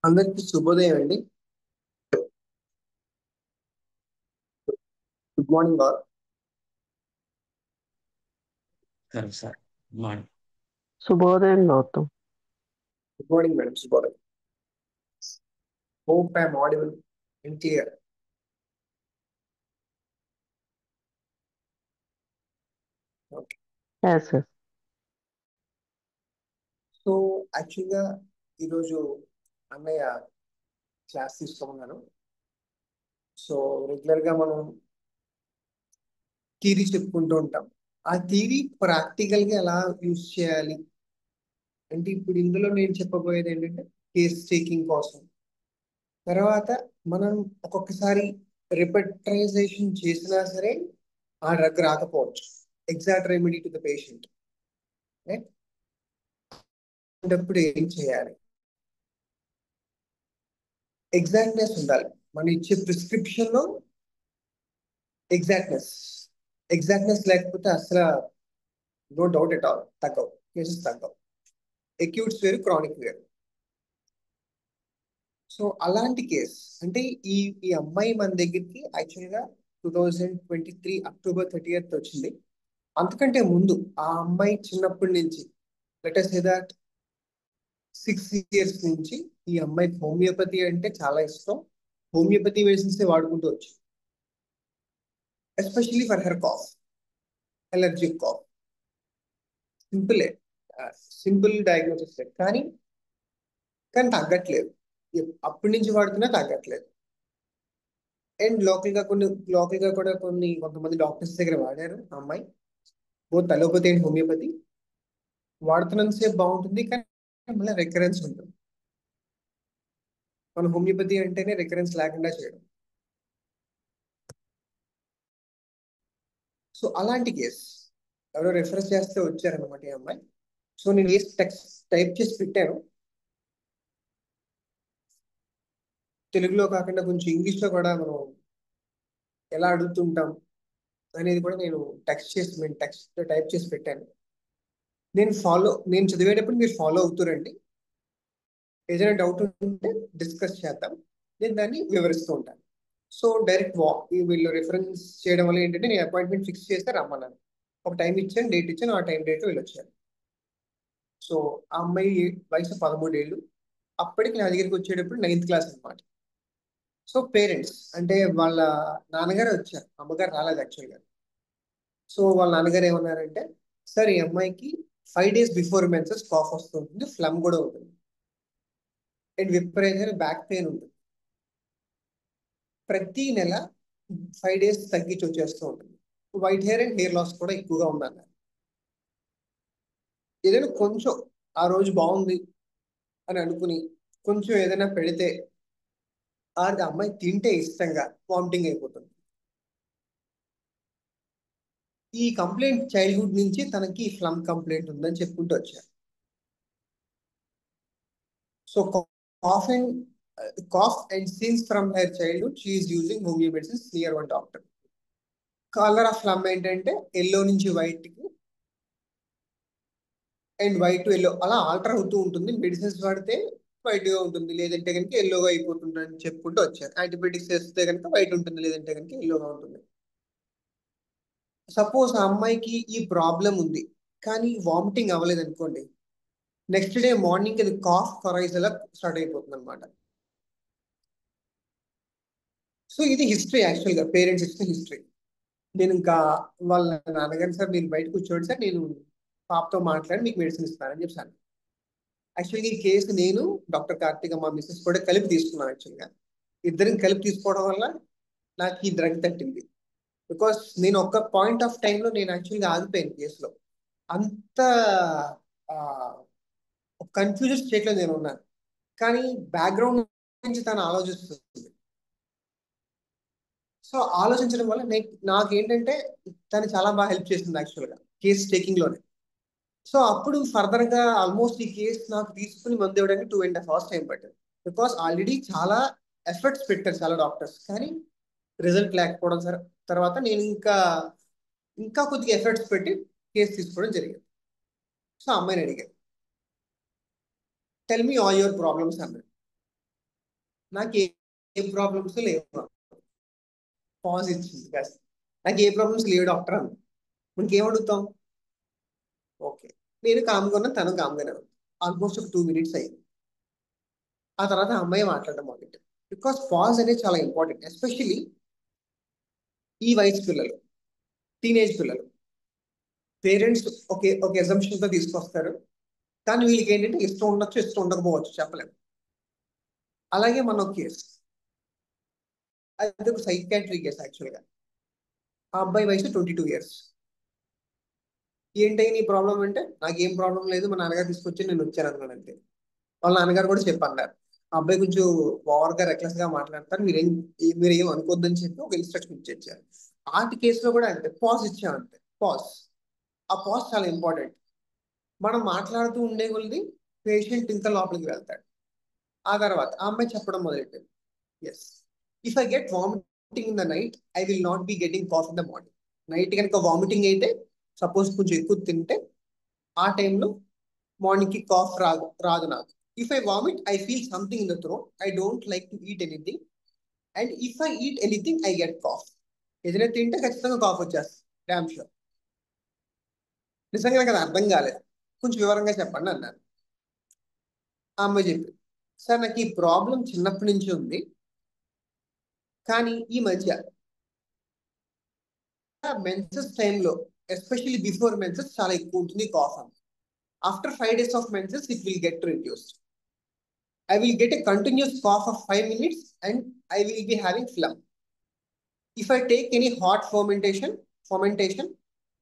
అందరికీ శుభోదయం అండి. Good morning all. సరే సార్ మార్నింగ్. శుభోదయం గౌతమ్. Good morning madam. శుభోదయం. Hope I'm audible and clear. Okay. Yes yes. So యాక్చువల్గా ఈరోజు అన్నయ్య క్లాస్ తీసుకోమన్నాను. సో రెగ్యులర్గా మనం థియరీ చెప్పుకుంటూ ఉంటాం. ఆ థియరీ ప్రాక్టికల్గా ఎలా యూజ్ చేయాలి అంటే ఇప్పుడు ఇందులో నేను చెప్పబోయేది ఏంటంటే కేస్ టేకింగ్ కోసం. తర్వాత మనం ఒక్కొక్కసారి రిపెట్రైజేషన్ చేసినా సరే ఆ డ్రగ్ రాకపోవచ్చు. Exact remedy to the patient. అప్పుడు ఏం చేయాలి? ఎగ్జాక్ట్నెస్ ఉండాలి. మనం ఇచ్చే ప్రిస్క్రిప్షన్ లో ఎగ్జాక్ట్నెస్ లేకపోతే అసలు నో డౌట్ ఎట్ ఆల్ తగ్గవు, కేసెస్ తగ్గవు. అక్యూట్స్ వేరు, క్రానిక్ వేరు. సో అలాంటి కేస్ అంటే ఈ ఈ అమ్మాయి మన దగ్గరికి యాక్చువల్గా 2023 అక్టోబర్ 30th వచ్చింది. అంతకంటే ముందు ఆ అమ్మాయి చిన్నప్పటి నుంచి లెట్ సే దట్ 6 years నుంచి ఈ అమ్మాయికి హోమియోపతి అంటే చాలా ఇష్టం. హోమియోపతి మెడిసిన్స్ వాడుకుంటూ వచ్చు. Especially for her cough, allergic cough. Simple diagnosis కానీ తగ్గట్లేదు. అప్పటి నుంచి వాడుతున్నా తగ్గట్లేదు. అండ్ లోకల్ గా కూడా కొంతమంది డాక్టర్స్ దగ్గర వాడారు ఆ అమ్మాయి. బోత్ అలోపతి అండ్ హోమియోపతి వాడుతున్నంతసేపు బాగుంటుంది, కానీ మళ్ళీ రికరెన్స్ ఉంటుంది. మన హోమియోపతి అంటేనే రికరెన్స్ లేకుండా చేయడం. సో అలాంటి కేస్ ఎవరో రెఫరెన్స్ చేస్తే వచ్చారనమాట ఈ అమ్మాయి. సో నేను ఏ టెక్స్ట్ టైప్ చేసి పెట్టాను, తెలుగులో కాకుండా కొంచెం ఇంగ్లీష్లో కూడా మనం ఎలా అడుగుతుంటాం అనేది కూడా నేను టెక్స్ట్ టైప్ చేసి పెట్టాను. నేను చదివేటప్పుడు మీరు ఫాలో అవుతారండి. ఏదైనా డౌట్ ఉంటే డిస్కస్ చేద్దాం. నేను దాన్ని వివరిస్తూ ఉంటాను. సో డైరెక్ట్ వీళ్ళు రిఫరెన్స్ చేయడం వల్ల ఏంటంటే నేను అపాయింట్మెంట్ ఫిక్స్ చేస్తే రమ్మన్నాను. ఒక టైం ఇచ్చాను, డేట్ ఇచ్చాను. ఆ టైం డేట్ వీళ్ళు వచ్చారు. సో ఆ అమ్మాయి వయసు 13 ఏళ్ళు. అప్పటికి నా దగ్గరికి వచ్చేటప్పుడు 9th క్లాస్ అనమాట. సో పేరెంట్స్ అంటే వాళ్ళ నాన్నగారు వచ్చారు, అమ్మగారు రాలేదు యాక్చువల్గా. సో వాళ్ళ నాన్నగారు ఏమన్నారంటే, సార్ ఈ అమ్మాయికి 5 days బిఫోర్ మెన్సెస్ కాఫ్ వస్తుంటుంది, ఫ్లమ్ కూడా ఉంటుంది, అండ్ విపరీతమైన బ్యాక్ పెయిన్ ఉంటుంది. ప్రతి నెల 5 days తగ్గించి వచ్చేస్తూ ఉంటుంది. White hair and hair loss కూడా ఎక్కువగా ఉందన్నారు. ఏదైనా కొంచెం ఆ రోజు బాగుంది అని అనుకుని కొంచెం ఏదైనా పెడితే అది అమ్మాయి తింటే ఇష్టంగా వామిటింగ్ అయిపోతుంది. ఈ కంప్లైంట్ చైల్డ్హుడ్ నుంచి తనకి ఫ్లమ్ కంప్లైంట్ ఉందని చెప్పుకుంటూ వచ్చారు. So cough and since from her childhood she is using homeo medicines near one doctor. Colour of phlegm ఏంటంటే ఎల్లో నుంచి వైట్ కి అండ్ వైట్ టు ఎల్లో అలా ఆల్టర్ అవుతూ ఉంటుంది. మెడిసిన్స్ వాడితే వైట్ గా ఉంటుంది, లేదంటే కనుక ఎల్లోగా అయిపోతుంది అని చెప్పుకుంటూ వచ్చారు. యాంటీబయాటిక్స్ వేస్తే కనుక వైట్ ఉంటుంది, లేదంటే కనుక ఎల్లోగా ఉంటుంది. సపోజ్ ఆ అమ్మాయికి ఈ ప్రాబ్లం ఉంది కానీ వామిటింగ్ అవ్వలేదు అనుకోండి, నెక్స్ట్ డే మార్నింగ్ అది కాఫ్ కొరైజ్ అలా స్టార్ట్ అయిపోతుంది అనమాట. సో ఇది హిస్టరీ, యాక్చువల్గా పేరెంట్స్ ఇచ్చిన హిస్టరీ. నేను ఇంకా వాళ్ళ నాన్నగారు, సార్ మీరు బయట కూర్చోండి సార్, నేను పాపతో మాట్లాడి మీకు మెడిసిన్ ఇస్తానని చెప్పాను. యాక్చువల్గా ఈ కేసు నేను డాక్టర్ కార్తిక మా మిస్సెస్ కూడా కలిపి తీసుకున్నాను. యాక్చువల్గా ఇద్దరం కలిపి తీసుకోవడం వల్ల నాకు ఈ డ్రగ్ తట్టింది. బికాస్ నేను ఒక పాయింట్ ఆఫ్ టైంలో నేను యాక్చువల్గా ఆగిపోయాను కేసులో. అంత కన్ఫ్యూజన్ స్టేట్లో నేను ఉన్నాను, కానీ బ్యాక్గ్రౌండ్ నుంచి తను ఆలోచిస్తుంది. సో ఆలోచించడం వల్ల నాకేంటంటే తను చాలా బాగా హెల్ప్ చేసింది యాక్చువల్గా కేసు టేకింగ్ లోనే. సో అప్పుడు ఫర్దర్ గా ఆల్మోస్ట్ ఈ కేసు నాకు తీసుకుని మందు ఇవ్వడానికి 2.5 hours టైం పట్టింది. బికాస్ ఆల్రెడీ చాలా ఎఫర్ట్స్ పెట్టారు చాలా డాక్టర్స్, కానీ రిజల్ట్ లేకపోవడం తర్వాత నేను ఇంకా కొద్దిగా ఎఫర్ట్స్ పెట్టి కేసు తీసుకోవడం జరిగింది. సో అమ్మాయిని అడిగాను, tell me all your problems అన్నాడు. నాకు ఏ ప్రాబ్లమ్స్ లేవు. పాజ్ ఇచ్చింది కాస్త. నాకు ఏ ప్రాబ్లమ్స్ లేవు డాక్టర్ అని. ఇంకేం అడుగుతాం? ఓకే. నేను కామ్గా ఉన్నా, తను కామ్గానే ఉంది. ఆల్మోస్ట్ ఒక 2 minutes అయింది. ఆ తర్వాత ఆ అమ్మాయి మాట్లాడడం మొదలెట్టింది. బికాస్ పాజ్ అనేది చాలా ఇంపార్టెంట్, ఎస్పెషల్లీ ఈ వయసు పిల్లలు, టీనేజ్ పిల్లలు. పేరెంట్స్ ఒక assumption తో తీసుకొస్తారు, కానీ వీళ్ళకి ఏంటంటే ఇష్టం ఉండొచ్చు, ఇష్టం ఉండకపోవచ్చు, చెప్పలేము. అలాగే మన కేసు, అది ఒక సైకాట్రిక్ కేసు యాక్చువల్గా. ఆ అబ్బాయి వయసు 22 years. ఏంటి నీ ప్రాబ్లం అంటే, నాకేం ప్రాబ్లం లేదు, మా నాన్నగారు తీసుకొచ్చి నేను వచ్చాను అన్నాడు అంతే. వాళ్ళ నాన్నగారు కూడా చెప్పన్నారు, ఆ అబ్బాయి కొంచెం ఓవర్గా రెక్లెస్ గా మాట్లాడతారు, మీరేం అనుకోద్దని చెప్పి ఒక ఇన్స్ట్రక్షన్ ఇచ్చారు. ఆర్ట్ కేసులో కూడా అంతే, పాజ్ ఇచ్చామంతే. పాజ్, ఆ పాజ్ చాలా ఇంపార్టెంట్. మనం మాట్లాడుతూ ఉండే కొద్ది పేషెంట్ ఇంకా లోపలికి వెళ్తాడు. ఆ తర్వాత ఆ అమ్మాయి చెప్పడం మొదలెట్టింది, yes, if I get vomiting in the night I will not be getting cough in the morning. Night కనుక వామిటింగ్ అయితే, సపోజ్ కొంచెం ఎక్కువ తింటే, ఆ టైంలో మార్నింగ్ కి కాఫ్ రాదు రాదు నాకు. If I vomit I feel something in the throat, I don't like to eat anything, and if I eat anything I get cough. ఏదైనా తింటే ఖచ్చితంగా కాఫ్ వచ్చేస్తుంది, డామ్ షూర్. నిజంగా నాకు అది అర్థం కాలేదు, కొంచెం వివరంగా చెప్పండి అన్నాను. ఆ అమ్మాయి చెప్పింది, సార్ నాకు ఈ ప్రాబ్లం చిన్నప్పటి నుంచి ఉంది, కానీ ఈ మధ్య మెన్సెస్ టైంలో, ఎస్పెషల్లీ బిఫోర్ మెన్సెస్ చాలా ఎక్కువ ఉంటుంది కాఫ్ అని. After 5 days of menses it will get reduced. I will get a continuous cough of 5 minutes and I will be having phlegm. If I take any hot fermentation,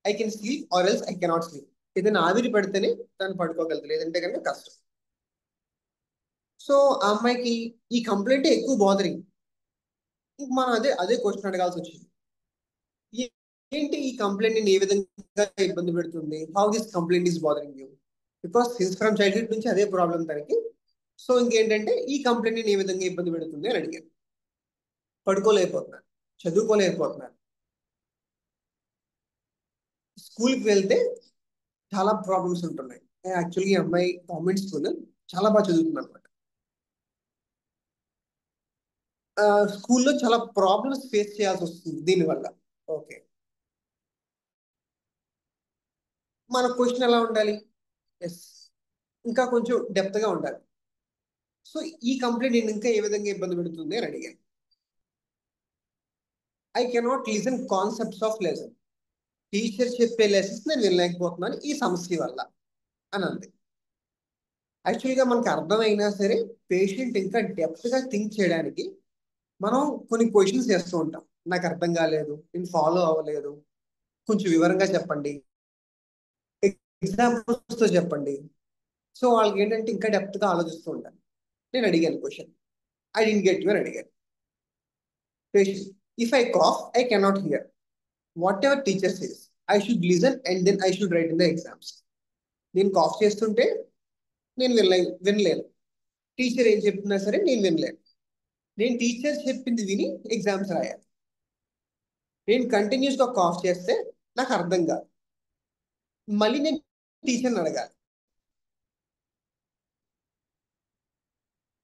I can sleep or else I cannot sleep. ఏదైనా ఆవిరి పడితేనే తను పడుకోగలదు, లేదంటే కనుక కష్టం. So ఆ అమ్మాయికి ఈ కంప్లైంట్ ఎక్కువ బాదరింగ్. మనం అదే క్వశ్చన్ అడగాల్సి వచ్చింది, ఏ- ఏంటి ఈ కంప్లైంట్ నేను ఏ విధంగా ఇబ్బంది పెడుతుంది, how this complaint is bothering you, because since from childhood నుంచి అదే ప్రాబ్లం తనకి. సో ఇంకేంటంటే ఈ కంప్లైంట్ నేను ఏ విధంగా ఇబ్బంది పెడుతుంది అని అడిగాను. పడుకోలేకపోతున్నాను, చదువుకోలేకపోతున్నాను, స్కూల్కి వెళ్తే చాలా ప్రాబ్లమ్స్ ఉంటున్నాయి. యాక్చువల్లీ ఈ అమ్మాయి గవర్నమెంట్ స్కూల్, చాలా బాగా చదువుతుంది అనమాట. స్కూల్లో చాలా ప్రాబ్లమ్స్ ఫేస్ చేయాల్సి వస్తుంది దీనివల్ల. ఓకే, మన క్వశ్చన్ ఎలా ఉండాలి? ఎస్, ఇంకా కొంచెం డెప్త్ గా ఉండాలి. సో ఈ కంప్లైంట్ నేను ఇంకా ఏ విధంగా ఇబ్బంది పెడుతుంది అని అడిగాను. I cannot listen concepts of lesson. Teacher చెప్పే లెసన్స్ నేను వినలేకపోతున్నాను ఈ సమస్య వల్ల అని అంది. యాక్చువల్గా మనకు అర్థమైనా సరే, పేషెంట్ ఇంకా డెప్త్ గా థింక్ చేయడానికి మనం కొన్ని క్వశ్చన్స్ చేస్తూ ఉంటాం. నాకు అర్థం కాలేదు, నేను ఫాలో అవ్వలేదు, కొంచెం వివరంగా చెప్పండి, ఎగ్జాంపుల్స్ తో చెప్పండి. సో వాళ్ళకి ఏంటంటే ఇంకా డెప్త్ గా ఆలోచిస్తూ ఉంటాను. నేను అడిగాను question, I don't get you అని అడిగాను. Patient, if I cough I cannot hear whatever teacher says, I should listen and then I should write in the exams. నేను కాఫ్ చేస్తుంటే నేను వినలేను, టీచర్ ఏం చెప్తున్నా సరే నేను వినలేను. నేను టీచర్ చెప్పింది విని ఎగ్జామ్స్ రాయాలి. నేను కంటిన్యూస్ గా కాఫ్ చేస్తే నాకు అర్థం కాదు, మళ్ళీ నేను టీచర్ని అడగాలి.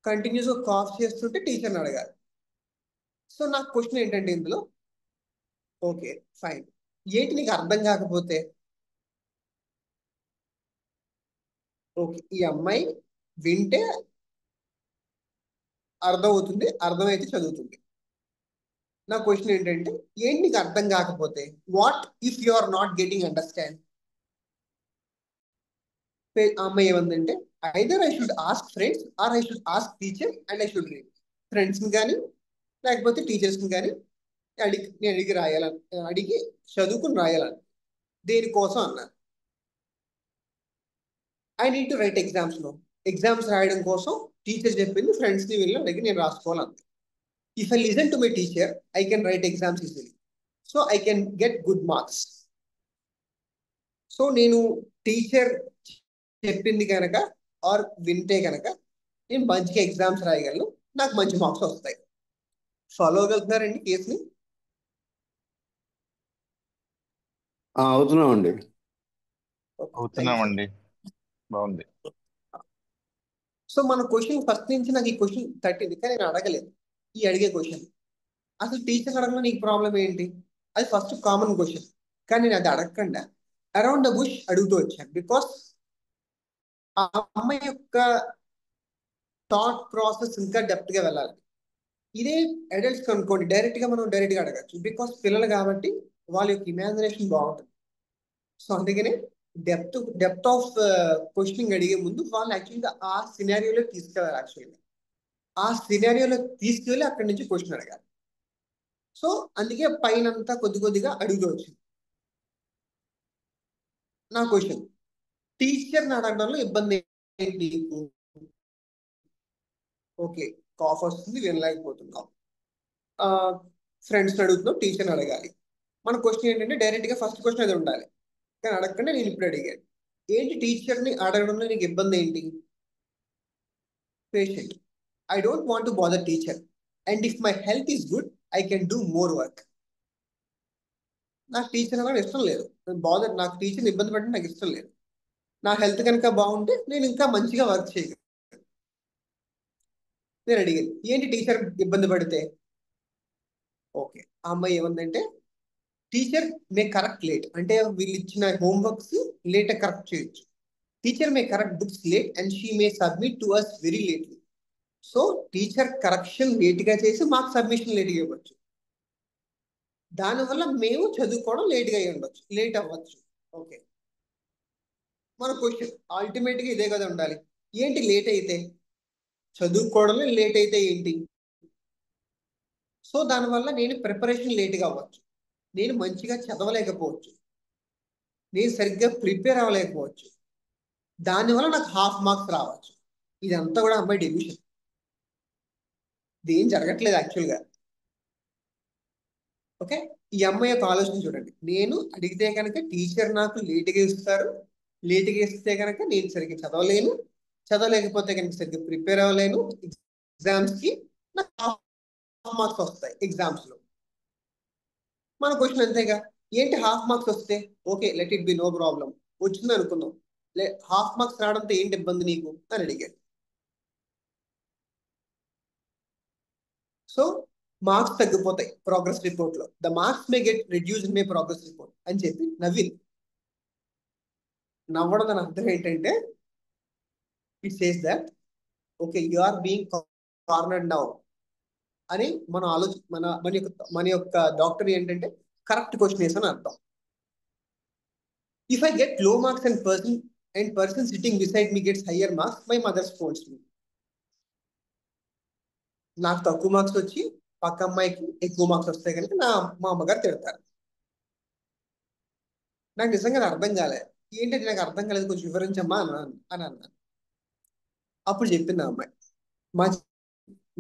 కంటిన్యూస్ గా కాఫ్ చేస్తుంటే టీచర్ని అడగాలి. సో నాకు క్వశ్చన్ ఏంటంటే ఇందులో, ఓకే ఫైన్, ఏంటి నీకు అర్థం కాకపోతే? ఓకే, ఈ అమ్మాయి వింటే అర్థం అవుతుంది, అర్థమైతే చదువుతుంది. నా క్వశ్చన్ ఏంటంటే, ఏంటి నీకు అర్థం కాకపోతే? What if you are not getting understand? ఆ అమ్మాయి ఏమందంటే, either I should ask friends or I should ask teacher and I should read. ఫ్రెండ్స్ని కానీ లేకపోతే టీచర్స్ని కానీ నేను అడిగి రాయాలని, అడిగి చదువుకుని రాయాలని. దేనికోసం అన్నాను, I need to write exams లో. ఎగ్జామ్స్ రాయడం కోసం టీచర్ చెప్పింది ఫ్రెండ్స్ని వెళ్ళి అడిగి నేను రాసుకోవాలని. If I listen to my teacher I can write exams easily, so I can get good marks. So నేను టీచర్ చెప్పింది కనుక ఆర్ వింటే కనుక నేను మంచిగా ఎగ్జామ్స్ రాయగలను, నాకు మంచి మార్క్స్ వస్తాయి. ఫాలో అవ్వగలుగుతున్నారండి కేసుని? అవుతున్నామండి. అవుతున్నామండి. బాగుంది. సో మన క్వశ్చన్ ఫస్ట్ నుంచి నాకు ఈ క్వశ్చన్ తట్టింది, కానీ నేను అడగలేదు ఈ అడిగే క్వశ్చన్. అసలు టీచర్ అడగడం నీకు ప్రాబ్లం ఏంటి? అది ఫస్ట్ కామన్ క్వశ్చన్. కానీ నేను అది అడగకుండా అరౌండ్ ద బుష్ అడుగుతూ వచ్చాను. బికాస్ ఆ అమ్మాయి యొక్క థాట్ ప్రాసెస్ ఇంకా డెప్త్ గా వెళ్ళాలి. ఇదే అడల్ట్స్ అనుకోండి, మనం డైరెక్ట్ గా అడగచ్చు. బికాస్ పిల్లలు కాబట్టి వాళ్ళ యొక్క ఇమాజినేషన్ బాగుంటుంది. సో అందుకనే డెప్త్ ఆఫ్ క్వశ్చనింగ్ అడిగే ముందు వాళ్ళు యాక్చువల్గా ఆ సినారియోలో తీసుకెళ్ళాలి. యాక్చువల్గా ఆ సినారియోలో తీసుకెళ్ళి అక్కడి నుంచి క్వశ్చన్ అడగాలి. సో అందుకే పైనంతా కొద్దిగా అడుగుతూ వచ్చింది. నా క్వశ్చన్, టీచర్ని అడగడంలో ఇబ్బంది ఏంటి నీకు? ఓకే, కాఫ్ వస్తుంది, వినలేకపోతున్నావు. ఫ్రెండ్స్ అడుగుతున్నావు, టీచర్ని అడగాలి. మన క్వశ్చన్ ఏంటంటే డైరెక్ట్ గా ఫస్ట్ క్వశ్చన్ అది ఉండాలి. కానీ అడగకుండా నేను ఇప్పుడు అడిగాను, ఏంటి టీచర్ని అడగడంలో నీకు ఇబ్బంది ఏంటి? Patient, I don't want to bother teacher and if my health is good I can do more work. నాకు టీచర్ అనడం ఇష్టం లేదు. నాకు టీచర్ని ఇబ్బంది పెట్టడం నాకు ఇష్టం లేదు. నా హెల్త్ కనుక బాగుంటే నేను ఇంకా మంచిగా వర్క్ చేయగలను. నేను అడిగాను, ఏంటి టీచర్ ఇబ్బంది పడితే? ఓకే, ఆ అమ్మాయి ఏమందంటే, టీచర్ మే కరెక్ట్ లేట్, అంటే వీళ్ళు ఇచ్చిన హోంవర్క్స్ లేట్ కరెక్ట్ చేయొచ్చు. Teacher may correct books late and she may submit to us very lately. So teacher correction late గా చేసి మాకు సబ్మిషన్ లేట్ గా ఇవ్వచ్చు. దానివల్ల మేము చదువుకోవడం లేట్ గా ఉండొచ్చు, లేట్ అవ్వచ్చు. ఓకే, మన క్వశ్చన్ అల్టిమేట్ గా ఇదే కదా ఉండాలి. ఏంటి లేట్ అయితే? చదువుకోవడంలో లేట్ అయితే ఏంటి? సో దానివల్ల నేను ప్రిపరేషన్ లేట్గా అవ్వచ్చు, నేను మంచిగా చదవలేకపోవచ్చు, నేను సరిగ్గా ప్రిపేర్ అవ్వలేకపోవచ్చు. దానివల్ల నాకు హాఫ్ మార్క్స్ రావచ్చు. ఇదంతా కూడా అమ్మాయి డెసిషన్. ఇదేం జరగట్లేదు యాక్చువల్గా. ఓకే, ఈ అమ్మాయి యొక్క ఆలోచన చూడండి. నేను అడిగితే కనుక టీచర్ నాకు లేట్గా ఇస్తారు, లేట్గా ఇస్తే కనుక నేను సరిగ్గా చదవలేను, చదవలేకపోతే కనుక సరిగ్గా ప్రిపేర్ అవ్వలేను, ఎగ్జామ్స్కి నాకు హాఫ్ మార్క్స్ వస్తాయి ఎగ్జామ్స్లో. మన క్వశ్చన్ అంతేగా, ఏంటి హాఫ్ మార్క్స్ వస్తే? Okay, let it be, no problem, వచ్చింది అనుకుందాం. హాఫ్ మార్క్స్ రావడంతో ఏంటి ఇబ్బంది నీకు అని అడిగాడు. సో మార్క్స్ తగ్గిపోతాయి ప్రోగ్రెస్ రిపోర్ట్ లో. The marks may get reduce in my progress report అని చెప్పి నవ్వింది. నవ్వడం దాని అర్థం ఏంటంటే, it says that okay you are being cornered now అని మన ఆలోచన, మన యొక్క డాక్టర్ ఏంటంటే కరెక్ట్ క్వశ్చన్ వేసని అర్థం. If I get low marks and person sitting beside me gets higher marks, my mother scolds me. నాకు తక్కువ మార్క్స్ వచ్చి పక్క అమ్మాయికి ఎక్కువ మార్క్స్ వస్తాయి కనుక మా అమ్మగారు తిడతారు. నాకు నిజంగా అర్థం కాలే, ఏంటంటే నాకు అర్థం కాలేదు, కొంచెం వివరించమ్మా అని అన్నాను. అప్పుడు చెప్పింది ఆ అమ్మాయి, మా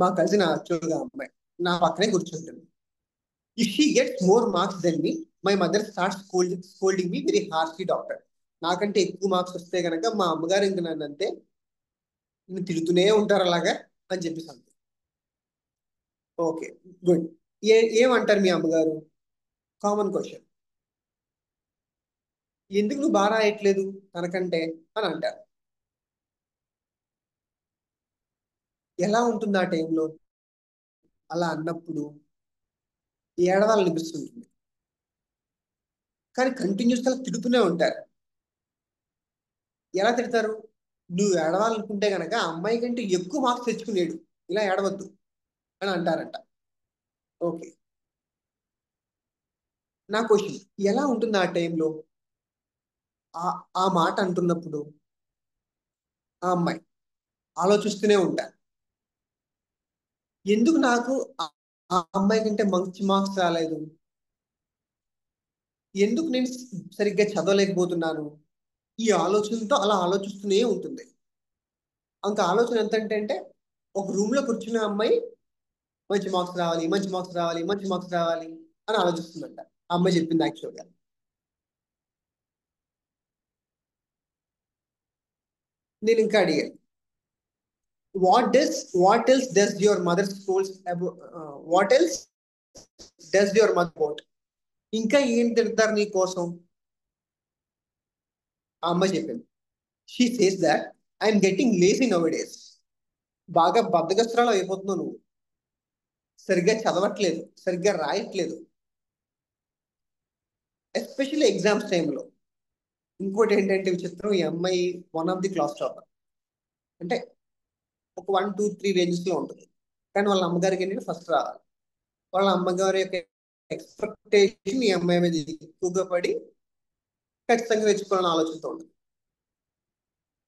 మా కజిన్ యాక్చువల్గా అమ్మాయి నా పక్కనే కూర్చుంటుంది. If she gets more marks then me, my mother start scolding me very harshly doctor. నాకంటే ఎక్కువ మార్క్స్ వస్తే కనుక మా అమ్మగారు ఇంక నన్ను అంతే తిడుతూనే ఉంటారు అలాగా అని చెప్పేసి అంది. Okay, good. ఏమంటారు మీ అమ్మగారు? కామన్ క్వశ్చన్, ఎందుకు నువ్వు బాగా రాయట్లేదు తనకంటే అని అంటారు. ఎలా ఉంటుంది ఆ టైంలో? అలా అన్నప్పుడు ఏడవాలనిపిస్తుంటుంది, కానీ కంటిన్యూస్ గా తిడుతూనే ఉంటారు. ఎలా తిడతారు? నువ్వు ఏడవాలనుకుంటే గనక అమ్మాయి కంటే ఎక్కువ మార్క్స్ తెచ్చుకునేడు, ఇలా ఏడవద్దు అని అంటారంట. ఓకే, నా క్వశ్చన్, ఎలా ఉంటుంది ఆ టైంలో ఆ మాట అంటున్నప్పుడు? ఆ అమ్మాయి ఆలోచిస్తూనే ఉంటారు, ఎందుకు నాకు ఆ అమ్మాయి కంటే మంచి మార్క్స్ రాలేదు, ఎందుకు నేను సరిగ్గా చదవలేకపోతున్నాను? ఈ ఆలోచనతో అలా ఆలోచిస్తూనే ఉంటుంది. అంక ఆలోచన ఎంత అంటే ఒక రూమ్ లో కూర్చున్న అమ్మాయి మంచి మార్క్స్ రావాలి, మంచి మార్క్స్ రావాలి, మంచి మార్క్స్ రావాలి అని ఆలోచిస్తుందంట. ఆ అమ్మాయి చెప్పింది యాక్చువల్గా. నేను ఇంకా అడిగాను, what else does your mother schools what else does your mother about? ఇంకా ఏం తిడతారు నీ కోసం? ఆ అమ్మాయి చెప్పింది, she says that I'm getting lazy now days. బాగా బద్ధకస్తురాలు అయిపోతున్నావు నువ్వు, సరిగ్గా చదవట్లేదు, సరిగ్గా రాయట్లేదు, ఎస్పెషల్లీ ఎగ్జామ్స్ టైంలో. ఇంకోటి ఏంటంటే విచిత్రం, ఈ అమ్మాయి one of the class topper, అంటే ఒక 1, 2, 3 రేంజెస్ లో ఉంటుంది. కానీ వాళ్ళ అమ్మగారికి ఏంటంటే ఫస్ట్ రావాలి. వాళ్ళ అమ్మగారి యొక్క ఎక్స్పెక్టేషన్ ఈ అమ్మాయి మీద ఎక్కువగా పడి ఖచ్చితంగా తెచ్చుకోవాలని ఆలోచనతో ఉంటుంది.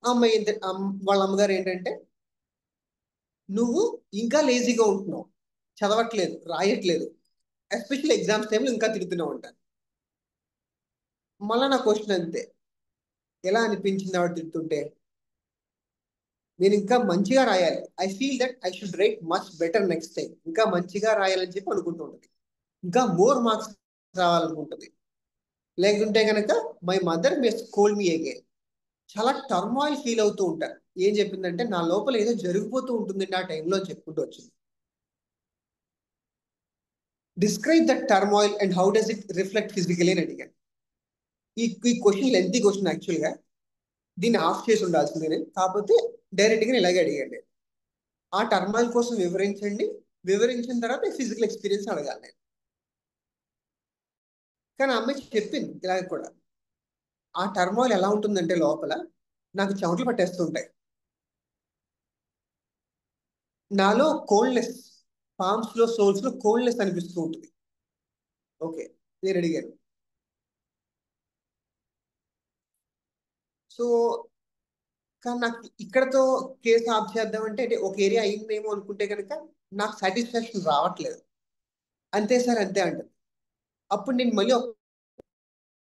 ఆ అమ్మాయి వాళ్ళ అమ్మగారు ఏంటంటే, నువ్వు ఇంకా లేజీగా ఉంటున్నావు, చదవట్లేదు, రాయట్లేదు, ఎస్పెషల్లీ ఎగ్జామ్స్ టైంలో ఇంకా తిరుగుతూనే ఉంటాను. మళ్ళీ నా క్వశ్చన్ అంతే, ఎలా అనిపించింది ఆవిడ తిడుతుంటే? నేను ఇంకా మంచిగా రాయాలి, I feel that I should right much better next time, ఇంకా మంచిగా రాయాలని చెప్పి అనుకుంటూ ఉంటుంది, ఇంకా మోర్ మార్క్స్ రావాలనుకుంటుంది. లేకుంటే కనుక my mother May scold me again. చాలా టర్మాయిల్ ఫీల్ అవుతూ ఉంటాను. ఏం చెప్పిందంటే, నా లోపల ఏదో జరిగిపోతూ ఉంటుంది ఆ టైంలో చెప్పుకుంటూ వచ్చింది. Describe that turmoil and how does it reflect physically అని అడిగాను. ఈ క్వశ్చన్ లెంతీ క్వశ్చన్ యాక్చువల్గా, దీన్ని ఆఫ్ చేసి ఉండాల్సిందే నేను, కాకపోతే డైరెక్ట్గా ఇలాగే అడిగాను. ఆ టర్మాయిల్ కోసం వివరించండి, వివరించిన తర్వాత ఫిజికల్ ఎక్స్పీరియన్స్ అడగాలి నేను. కానీ ఆ అమ్మాయి చెప్పింది ఇలాగ కూడా, ఆ టర్మాయిల్ ఎలా ఉంటుందంటే లోపల నాకు చెమటలు పట్టేస్తుంటాయి, నాలో కోల్డ్నెస్, పామ్స్ లో సోల్స్ లో కోల్డ్నెస్ అనిపిస్తూ ఉంటుంది. ఓకే, నేను అడిగాను. సో కానీ నాకు ఇక్కడతో కేసు ఆఫ్ చేద్దామంటే, అంటే ఒక ఏరియా అయిందేమో అనుకుంటే కనుక నాకు సాటిస్ఫాక్షన్ రావట్లేదు. అంతే సార్ అంతే అంటుంది. అప్పుడు నేను మళ్ళీ ఒక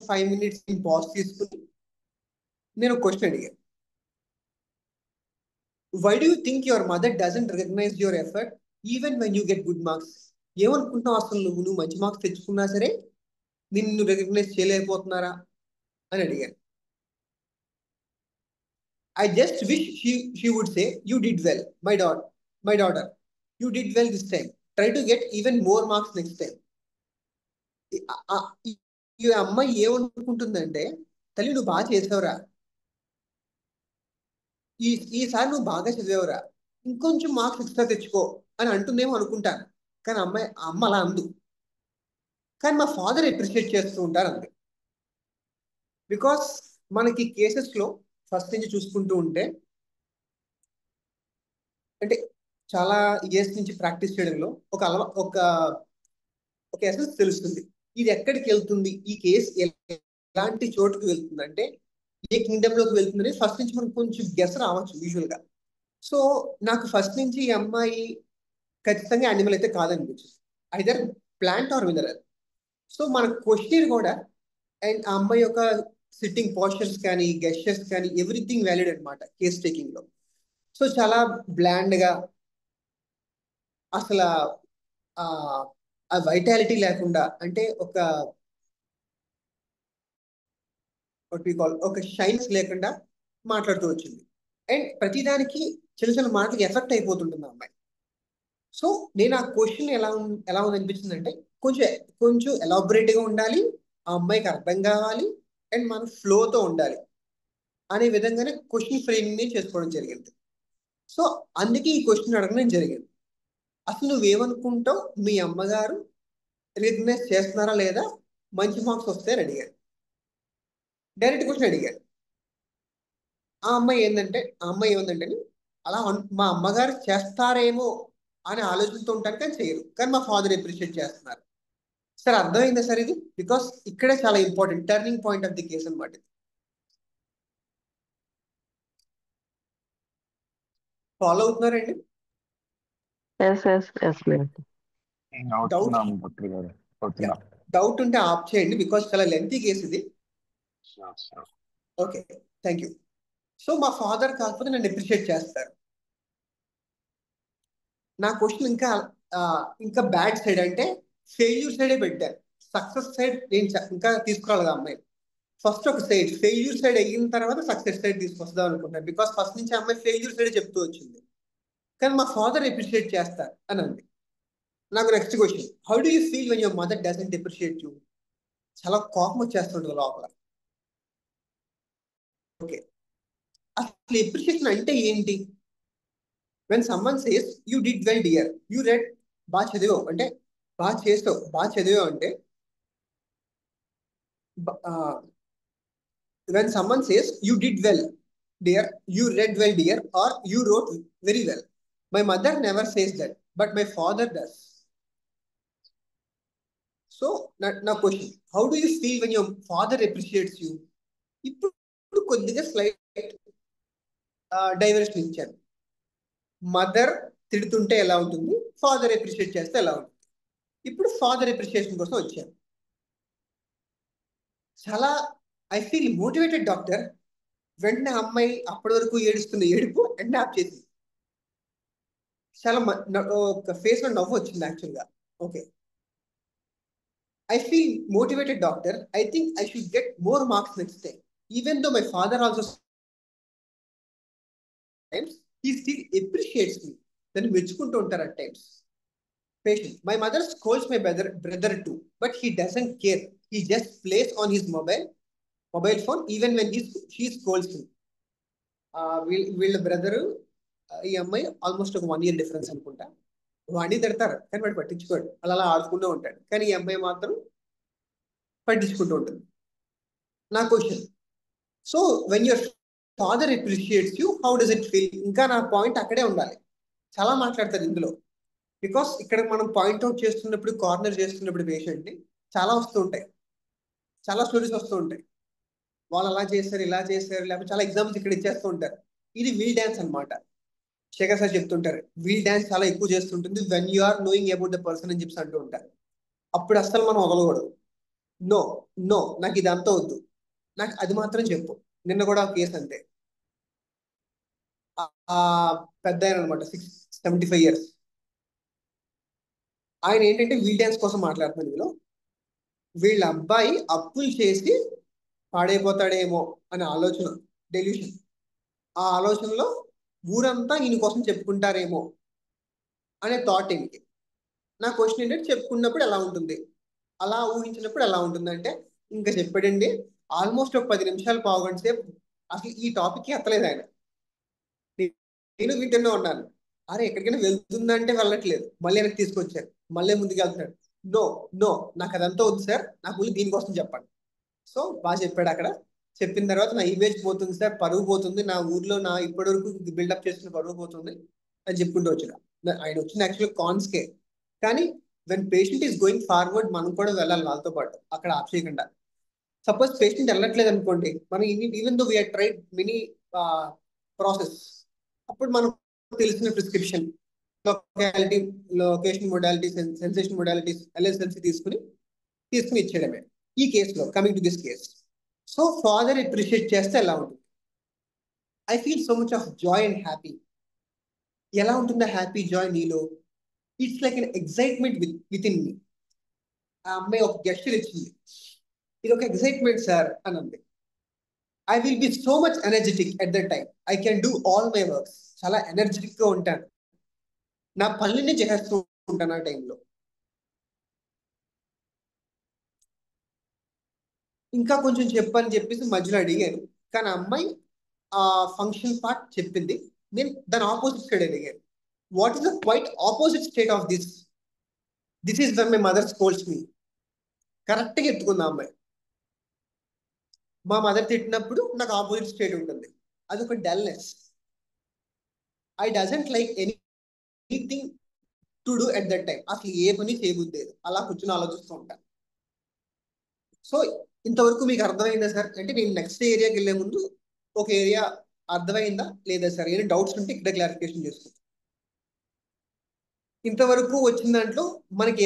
5 minutes పాజ్ తీసుకుని నేను క్వశ్చన్ అడిగాను. Why do you think your mother doesn't recognize your effort even when you get good marks? ఏమనుకుంటున్నావు అసలు, నువ్వు మంచి మార్క్స్ తెచ్చుకున్నా సరే నిన్ను రికగ్నైజ్ చేయలేకపోతున్నారా అని అడిగాను. I just wish she would say you did well my daughter, you did well this time, try to get even more marks next time. ఈ అమ్మాయి ఏమనుకుంటుందంటే, తల్లి నువ్వు బాగా చేసావురా, ఈసారి నువ్వు బాగా చదివావురా, ఇంకొంచెం మార్క్స్ ఎక్స్ట్రా తెచ్చుకో అని అంటుందేమో అనుకుంటాను. కానీ అమ్మ అలా అందు. కానీ మా ఫాదర్ అప్రిషియేట్ చేస్తూ ఉంటారు అంతే. బికాస్ మనకి కేసెస్ లో ఫస్ట్ నుంచి చూసుకుంటూ ఉంటే, అంటే చాలా ఇయర్స్ నుంచి ప్రాక్టీస్ చేయడంలో ఒక ఎసెన్స్ తెలుస్తుంది. ఇది ఎక్కడికి వెళ్తుంది, ఈ కేసు ఎలాంటి చోటుకి వెళ్తుంది, అంటే ఏ కింగ్డమ్ లోకి వెళ్తుంది అనేది ఫస్ట్ నుంచి మనకు కొంచెం గెస్ రావచ్చు యూజువల్ గా. సో నాకు ఫస్ట్ నుంచి ఈ అమ్మాయి ఖచ్చితంగా యానిమల్ అయితే కాదనిపించింది, either plant or mineral. So మన క్వశ్చన్ కూడా, అండ్ ఆ అమ్మాయి యొక్క సిట్టింగ్ పోస్చర్స్ కానీ గెస్చర్స్ కానీ ఎవ్రీథింగ్ వ్యాలిడ్ అనమాట కేస్ టేకింగ్ లో. సో చాలా బ్లాండ్ గా, అసలు ఆ వైటాలిటీ లేకుండా, అంటే ఒక షైన్స్ లేకుండా మాట్లాడుతూ వచ్చింది. అండ్ ప్రతిదానికి చిన్న చిన్న మాటలకి ఎఫెక్ట్ అయిపోతుంటుంది ఆ అమ్మాయి. సో నేను ఆ క్వశ్చన్ ఎలా ఉంది అనిపించింది అంటే, కొంచెం కొంచెం ఎలాబొరేట్ గా ఉండాలి, ఆ అమ్మాయికి అర్థం కావాలి, అండ్ మన ఫ్లోతో ఉండాలి అనే విధంగానే క్వశ్చన్ ఫ్రేమింగ్ ని చేసుకోవడం జరిగింది. సో అందుకే ఈ క్వశ్చన్ అడగడం జరిగింది. అసలు నువ్వేమనుకుంటావు, మీ అమ్మగారు రికగ్నైజ్ చేస్తున్నారా లేదా, మంచి మార్క్స్ వస్తాయని అడిగారు. డైరెక్ట్ క్వశ్చన్ అడిగారు. ఆ అమ్మాయి ఏమందంటే, అలా మా అమ్మగారు చేస్తారేమో అని ఆలోచనతో ఉంటాను కానీ చేయరు, కానీ మా ఫాదర్ అప్రిషియేట్ చేస్తున్నారు. సార్ అర్థమైందా సార్ ఇది? బికాస్ ఇక్కడే చాలా important turning point of the case అనమాట. ఫాలో అవుతున్నారండి? Yes yes yes madam. Doubt అవుతున్నాం డాక్టర్ గారు, అవుతున్నాం. డౌట్ ఉంటే ఆప్ చేయండి, బికాస్ చాలా లెంతీ కేసు ఇది. Sure, sure. Okay, thank you. So మా ఫాదర్ కాకపోతే నన్ను అప్రిషియేట్ చేస్తారు. నా క్వశ్చన్ ఇంకా బ్యాడ్ సైడ్, అంటే ఫెయిల్యూర్ సైడే పెట్టారు. సక్సెస్ సైడ్ నేను ఇంకా తీసుకురాలేదు ఆ అమ్మాయి. ఫస్ట్ ఒక సైడ్ ఫెయిల్యూర్ సైడ్ అయిన తర్వాత సక్సెస్ సైడ్ తీసుకొస్తాం అనుకుంటున్నాను, బికాస్ ఫస్ట్ నుంచి అమ్మాయి ఫెయిల్యూర్ సైడ్ చెప్తూ వచ్చింది. కానీ మా ఫాదర్ అప్రిషియేట్ చేస్తారు అని అంది. నాకు next question, how do you feel when your mother doesn't appreciate you? చాలా కోపం వచ్చేస్తుంటుంది లోపల. ఓకే, అసలు అప్రిషియేషన్ అంటే ఏంటి? When someone says you did well dear, you red, బాగా చదివావు అంటే బాగా చేస్తావు, బాగా చదివావు అంటే when someone says you did well dear, you read well dear, or you wrote very well. My mother never says that, but my father does. So now question, how do you feel when your father appreciates you? ఇప్పుడు కొద్దిగా slight diversion ఇచ్చాను. Mother తిడుతుంటే ఎలా ఉంటుంది, father appreciate చేస్తే ఎలా ఉంటుంది. ఇప్పుడు father appreciation కోసం వచ్చాను. చాలా ఐ ఫీల్ మోటివేటెడ్ డాక్టర్. వెంటనే అమ్మాయి అప్పటి వరకు ఏడుస్తున్న ఏడుపు వెంటనే ఆప్ చేసింది. చాలా ఫేస్ లో నవ్వు వచ్చింది యాక్చువల్గా. Okay, I feel motivated doctor. I think I should get more marks next time. Even though my father also times he still appreciates me. దాన్ని మెచ్చుకుంటూ ఉంటారు at times. Patient. My mother scolds my brother too, but he doesn't care. He just plays on his mobile phone even when she scolds him. వీళ్ళ brother ఈ అమ్మాయి almost ఒక 1 year difference అనుకుంటా. వాడిని తిడతారు కానీ వాడు పట్టించుకోడు, అలా ఆడుకుంటూ ఉంటాడు. కానీ ఈ అమ్మాయి మాత్రం పట్టించుకుంటూ ఉంటుంది. నా question, so when your father appreciates you, how does it feel? ఇంకా నా పాయింట్ అక్కడే ఉండాలి. చాలా మాట్లాడతారు ఇందులో. బికాస్ ఇక్కడ మనం పాయింట్అవుట్ చేస్తున్నప్పుడు, కార్నర్ చేస్తున్నప్పుడు పేషెంట్ని చాలా వస్తూ ఉంటాయి, చాలా స్టోరీస్ వస్తూ ఉంటాయి. వాళ్ళు అలా చేస్తారు, ఇలా చేస్తారు, లేకపోతే చాలా ఎగ్జాంపుల్స్ ఇక్కడ ఇచ్చేస్తూ ఉంటారు. ఇది వీల్ డాన్స్ అనమాట. శేఖర్ సార్ చెప్తుంటారు వీల్ డాన్స్ చాలా ఎక్కువ చేస్తుంటుంది when you are knowing about the person అని చెప్పి అంటూ ఉంటారు. అప్పుడు అస్సలు మనం వదలకూడదు. నో నో, నాకు ఇదంతా వద్దు, నాకు అది మాత్రం చెప్పు. నిన్న కూడా ఒక కేసు అంతే. పెద్ద ఆయన అనమాట, 75 years. ఆయన ఏంటంటే వీల్ డాన్స్ కోసం మాట్లాడుతున్నాడు. ఇందులో వీళ్ళ అబ్బాయి అప్పులు చేసి పాడైపోతాడేమో అనే ఆలోచన, డెల్యూషన్. ఆ ఆలోచనలో ఊరంతా ఈయన కోసం చెప్పుకుంటారేమో అనే థాట్ ఏంటి. నా క్వశ్చన్ ఏంటంటే చెప్పుకున్నప్పుడు ఎలా ఉంటుంది, అలా ఊహించినప్పుడు ఎలా ఉంటుంది అంటే ఇంకా చెప్పాడండి. ఆల్మోస్ట్ ఒక 10 నిమిషాలు, పావుగంట సేపు అసలు ఈ టాపిక్ ఎత్తలేదు ఆయన. నేను వింటూనే ఉన్నాను. అరే ఎక్కడికైనా వెళ్తుందంటే వెళ్ళట్లేదు, మళ్ళీ వెనక్కి తీసుకొచ్చారు, మళ్ళీ ముందుకు వెళ్తున్నాడు. నో నో, నాకు అదంతా వద్దు సార్, నాకు ముందు దీనికోసం చెప్పండి. సో బాగా చెప్పాడు అక్కడ. చెప్పిన తర్వాత నా ఇమేజ్ పోతుంది సార్, పరువు పోతుంది, నా ఊర్లో నా ఇప్పటివరకు బిల్డప్ చేసిన పరువు పోతుంది అని చెప్పుకుంటూ వచ్చాడు. ఆయన వచ్చిన యాక్చువల్ కాన్స్కే. కానీ when patient is going forward, మనం కూడా వెళ్ళాలి వాళ్ళతో పాటు, అక్కడ ఆప్ చేయకుండా. సపోజ్ పేషెంట్ వెళ్ళట్లేదు అనుకోండి, మనం even though we are tried mini process, అప్పుడు మనం తెలిసిన prescription, locality, location modalities, sensation modalities, LSLC తీసుకుని ఇచ్చేయడమే. ఈ కేసులో coming to this case, so father appreciate చేస్తే ఎలా ఉంటుంది? I feel so much of joy and happy. ఎలా ఉంటుందా హ్యాపీ జాయ్ నీలో? It's like an excitement within me. ఆ అమ్మాయి ఒక గెస్చర్ ఇచ్చింది, ఇది ఒక ఎక్సైట్మెంట్ సార్ అని అంది. I will be so much energetic at that time. I can do all my works. చాలా ఎనర్జెటిక్ గా ఉంటాను, నా పనులన్నీ చేస్తూ ఉంటాను ఆ టైంలో. ఇంకా కొంచెం చెప్పని చెప్పేసి మధ్యలో అడిగాను, కానీ అమ్మాయి ఆ ఫంక్షన్ పార్ట్ చెప్పింది. నేను దాని ఆపోజిట్ సైడ్ అడిగాను, what is the quite opposite state of this is when my mother scolds me. కరెక్ట్గా ఎత్తుకుంది ఆ అమ్మాయి. మా మదర్ తిట్టినప్పుడు నాకు ఆపోజిట్ స్టేట్ ఉంటుంది, అదొక dullness. I doesn't like anything to do at that time. అసలు ఏ పని చేయబుద్ది లేదు, అలా కూర్చొని ఆలోచిస్తూ ఉంటాను. సో ఇంతవరకు మీకు అర్థమైందా సార్ అంటే? నేను నెక్స్ట్ ఏరియాకి వెళ్ళే ముందు ఒక ఏరియా అర్థమైందా లేదా సార్? ఏమైనా డౌట్స్ ఉంటే ఇక్కడ క్లారిఫికేషన్ చేసుకుంటాం. ఇంతవరకు వచ్చిన దాంట్లో మనకి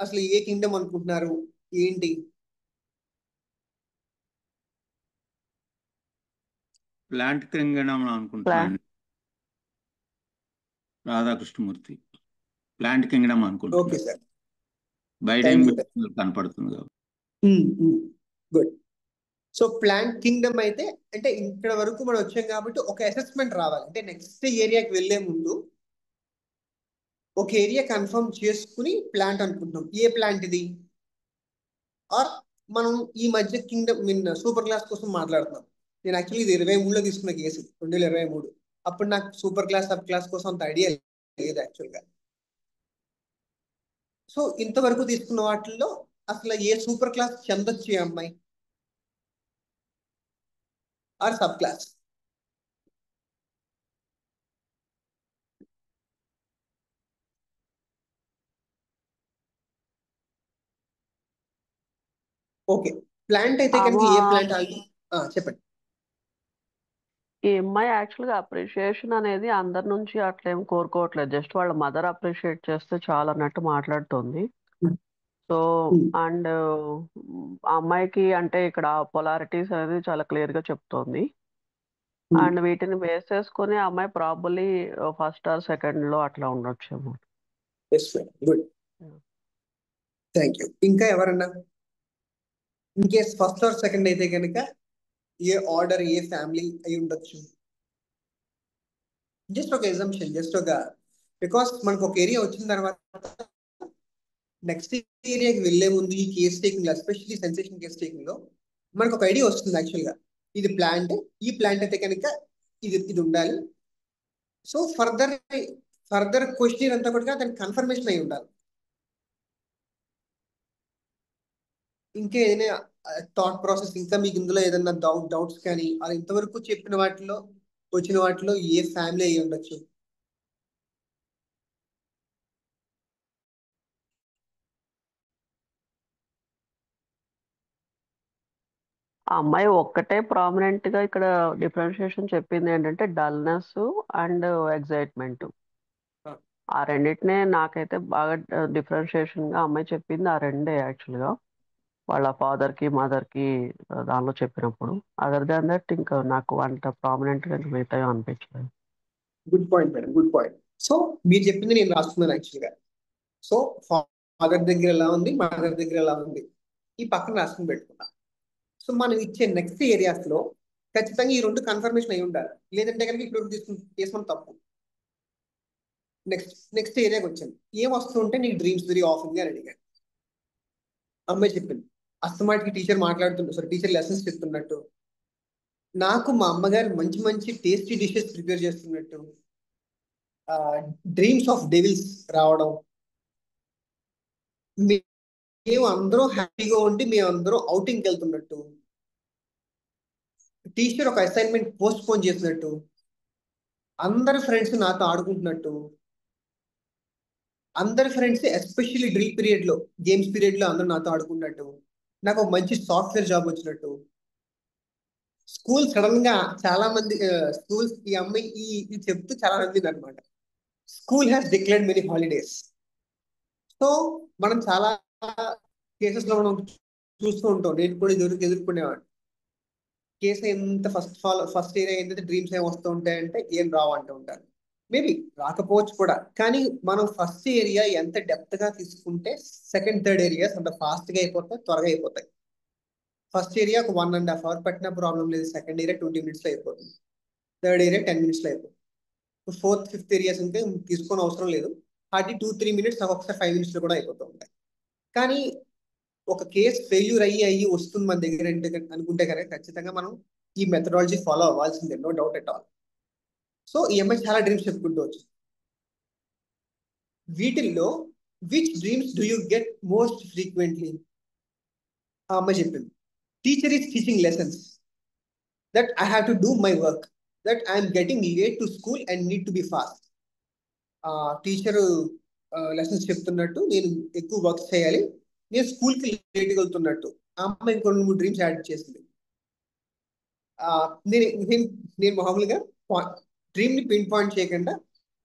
అసలు ఏ కింగ్డమ్ అనుకుంటున్నారు ఏంటి? ప్లాంట్ కింగ్డమ్ అనుకుంటున్నాను. రాధాకృష్ణమూర్తి ప్లాంట్ కింగ్డమ్ ఓకే అనుకుంటున్నాను. సార్, బయట కనపడుతుంది కాబట్టి. గుడ్. సో ప్లాంట్ కింగ్డమ్ అయితే అంటే ఇక్కడ వరకు మనం వచ్చాం కాబట్టి ఒక అసెస్మెంట్ రావాలి. అంటే నెక్స్ట్ ఏరియాకి వెళ్లే ముందు ఒక ఏరియా కన్ఫర్మ్ చేసుకుని ప్లాంట్ అనుకుంటున్నాం. ఏ ప్లాంట్ ఇది? ఆర్ మనం ఈ మధ్య కింగ్డమ్ సూపర్ క్లాస్ కోసం మాట్లాడుతున్నాం. నేను యాక్చువల్లీ ఇది 23లో తీసుకున్న కేసు, 2023. అప్పుడు నాకు సూపర్ క్లాస్ సబ్ క్లాస్ కోసం అంత ఐడియా లేదు యాక్చువల్గా. సో ఇంతవరకు తీసుకున్న వాటిల్లో అసలు ఏ సూపర్ క్లాస్ చెందొచ్చు ఈ అమ్మాయి or sub class? Okay, plant అయితే కనుక ఏ ప్లాంట్ చెప్పండి. ఈ అమ్మాయి యాక్చువల్గా అప్రిషియేషన్ అనేది అందరి నుంచి అట్లేం కోరుకోవట్లేదు, జస్ట్ వాళ్ళ మదర్ అప్రిషియేట్ చేస్తే చాలా అన్నట్టు మాట్లాడుతుంది. సో అండ్ ఆ అమ్మాయికి అంటే ఇక్కడ పొలారిటీస్ అనేది చాలా క్లియర్ గా చెప్తోంది. అండ్ వీటిని బేస్ చేసుకొని ఆ అమ్మాయి ప్రాబబ్లీ ఫస్ట్ ఆర్ సెకండ్ లో అట్లా ఉండొచ్చేమో. Good, thank you. ఇంకా ఎవరన్నా in case first or second అయితే కనుక ఏ ఆర్డర్ ఏ ఫ్యామిలీ అయి ఉండొచ్చు? జస్ట్ ఒక ఎగ్జాంప్షన్, జస్ట్ ఒక, బికాస్ మనకు ఒక ఏరియా వచ్చిన తర్వాత నెక్స్ట్ ఏరియాకి వెళ్లే ముందు ఈ case taking, especially sensation case taking లో మనకు ఒక ఐడియా వస్తుంది యాక్చువల్ గా. ఇది ప్లాంట్, ఈ ప్లాంట్ అయితే కనుక ఇది ఉండాలి. సో ఫర్దర్ క్వశ్చన్ అంతా కూడా దానికి కన్ఫర్మేషన్ అయి ఉండాలి. ఇంకా ఏదైనా థాట్ ప్రాసెస్, ఇంకా మీకు ఇందులో ఏదైనా డౌట్స్ కానీ అది ఇంతవరకు చెప్పిన వాటిలో వచ్చిన వాటిలో ఏ ఫ్యామిలీ అయి ఉండొచ్చు? ఆ అమ్మాయి ఒక్కటే ప్రామినెంట్ గా ఇక్కడ డిఫరెన్షియేషన్ చెప్పింది ఏంటంటే డల్నెస్ అండ్ ఎగ్జైట్మెంట్. ఆ రెండింటినే నాకైతే బాగా డిఫరెన్షియేషన్ గా అమ్మాయి చెప్పింది ఆ రెండే యాక్చువల్ గా, వాళ్ళ ఫాదర్ కి మదర్ కి దానిలో చెప్పినప్పుడు. అదర్ దాన్ దట్ ఇంకా నాకు అంత ప్రామినెంట్ గా మిగతా అనిపించలేదు. Good point madam, good point. So మీరు చెప్పింది నేను రాస్తున్నాను యాక్చువల్గా. సో ఫాదర్ దగ్గర ఎలా ఉంది, మదర్ దగ్గర ఎలా ఉంది, ఈ పక్కన రాసుకుని పెట్టుకున్నా. సో మనం ఇచ్చే నెక్స్ట్ ఏరియాస్ లో ఖచ్చితంగా ఈ రెండు కన్ఫర్మేషన్ అయి ఉండాలి, లేదంటే కనుక ఇప్పుడు తీసుకుని తప్పు. నెక్స్ట్ ఏరియాకి వచ్చాను. ఏం వస్తుంటే నీకు డ్రీమ్స్ వెరీ ఆఫెన్ అని అడిగాను. అమ్మాయి చెప్పింది అస్తమాటికి టీచర్ టీచర్ లెసన్స్ చెప్తున్నట్టు, నాకు మా అమ్మగారు మంచి మంచి టేస్టీ డిషెస్ ప్రిపేర్ చేస్తున్నట్టు, డ్రీమ్స్ ఆఫ్ డెవిల్స్ రావడం, మేము అందరూ హ్యాపీగా ఉండి మేము అందరూ అవుటింగ్కి వెళ్తున్నట్టు, టీచర్ ఒక అసైన్మెంట్ పోస్ట్ పోన్ చేసినట్టు, అందరి ఫ్రెండ్స్ నాతో ఆడుకుంటున్నట్టు, అందరి ఫ్రెండ్స్ ఎస్పెషల్లీ డ్రిల్ పీరియడ్ లో, గేమ్స్ పీరియడ్ లో అందరూ నాతో ఆడుకున్నట్టు, నాకు ఒక మంచి సాఫ్ట్వేర్ జాబ్ వచ్చినట్టు, స్కూల్ సడన్ గా చాలా మంది స్కూల్స్ ఈ అమ్మాయి ఇది చెప్తూ చాలా మంది అనమాట, school has declared many holidays. So మనం చాలా కేసెస్ లో మనం చూస్తూ ఉంటాం, నేను కూడా ఎదుర్కొనేవాడు. కేసు ఎంత ఫస్ట్ ఇయర్ ఏంటంటే డ్రీమ్స్ ఏం వస్తూ ఉంటాయంటే ఏం రావు అంటూ ఉంటారు. మేబీ రాకపోవచ్చు కూడా, కానీ మనం ఫస్ట్ ఏరియా ఎంత డెప్త్ గా తీసుకుంటే సెకండ్ థర్డ్ ఏరియాస్ అంత ఫాస్ట్ గా అయిపోతాయి, త్వరగా అయిపోతాయి. ఫస్ట్ ఏరియా ఒక 1.5 hours పట్టిన ప్రాబ్లం లేదు, సెకండ్ ఏరియా 20 minutes లో అయిపోతుంది, థర్డ్ ఏరియా 10 minutes లో అయిపోతుంది, ఫోర్త్ ఫిఫ్త్ ఏరియాస్ ఉంటే తీసుకొని అవసరం లేదు, అది 2-3 minutes, ఒకసారి 5 minutes లో కూడా అయిపోతూ ఉంటాయి. కానీ ఒక కేసు ఫెయిల్యూర్ అయ్యి వస్తుంది మన దగ్గర అంటే అనుకుంటే కనుక ఖచ్చితంగా మనం ఈ మెథడాలజీ ఫాలో అవ్వాల్సిందే, no doubt at all. So ఈ అమ్మాయి చాలా డ్రీమ్స్ చెప్పుకుంటూ వచ్చు. వీటిల్లో which dreams do you get most frequently? ఆ అమ్మాయి చెప్పింది teacher is teaching lessons, that I have to do my work, that I'm getting late to school and need to be fast. Teacher lessons చెప్తున్నట్టు నేను ఎక్కువ work చేయాలి, నేను స్కూల్కి లేట్గా వెళ్తున్నట్టు. ఆ అమ్మాయి ఇంకో 2-3 డ్రీమ్స్ యాడ్ చేసింది. నేను మామూలుగా డ్రీమ్ ని పిన్ పాయింట్ చేయకుండా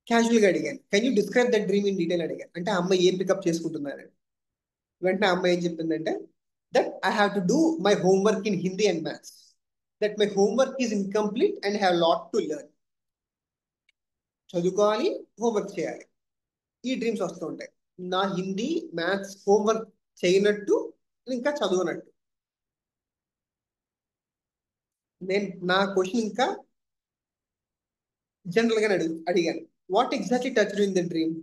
క్యాజువల్ గా అడిగాను, can you describe that dream in detail అడిగాను. అంటే ఆ అమ్మాయి ఏం పికప్ చేసుకుంటున్నారని. వెంటనే ఆ అమ్మాయి ఏం చెప్పిందంటే that I have to do my homework in Hindi and maths, that my homework is incomplete and have lot to learn. చదువుకోవాలి, హోంవర్క్ చేయాలి, ఈ డ్రీమ్స్ వస్తూ ఉంటాయి. నా హిందీ మ్యాథ్స్ హోంవర్క్ చేయనట్టు, ఇంకా చదవనట్టు. నా క్వశ్చన్ ఇంకా జనరల్ గా అడిగాను, what exactly touch in the dream?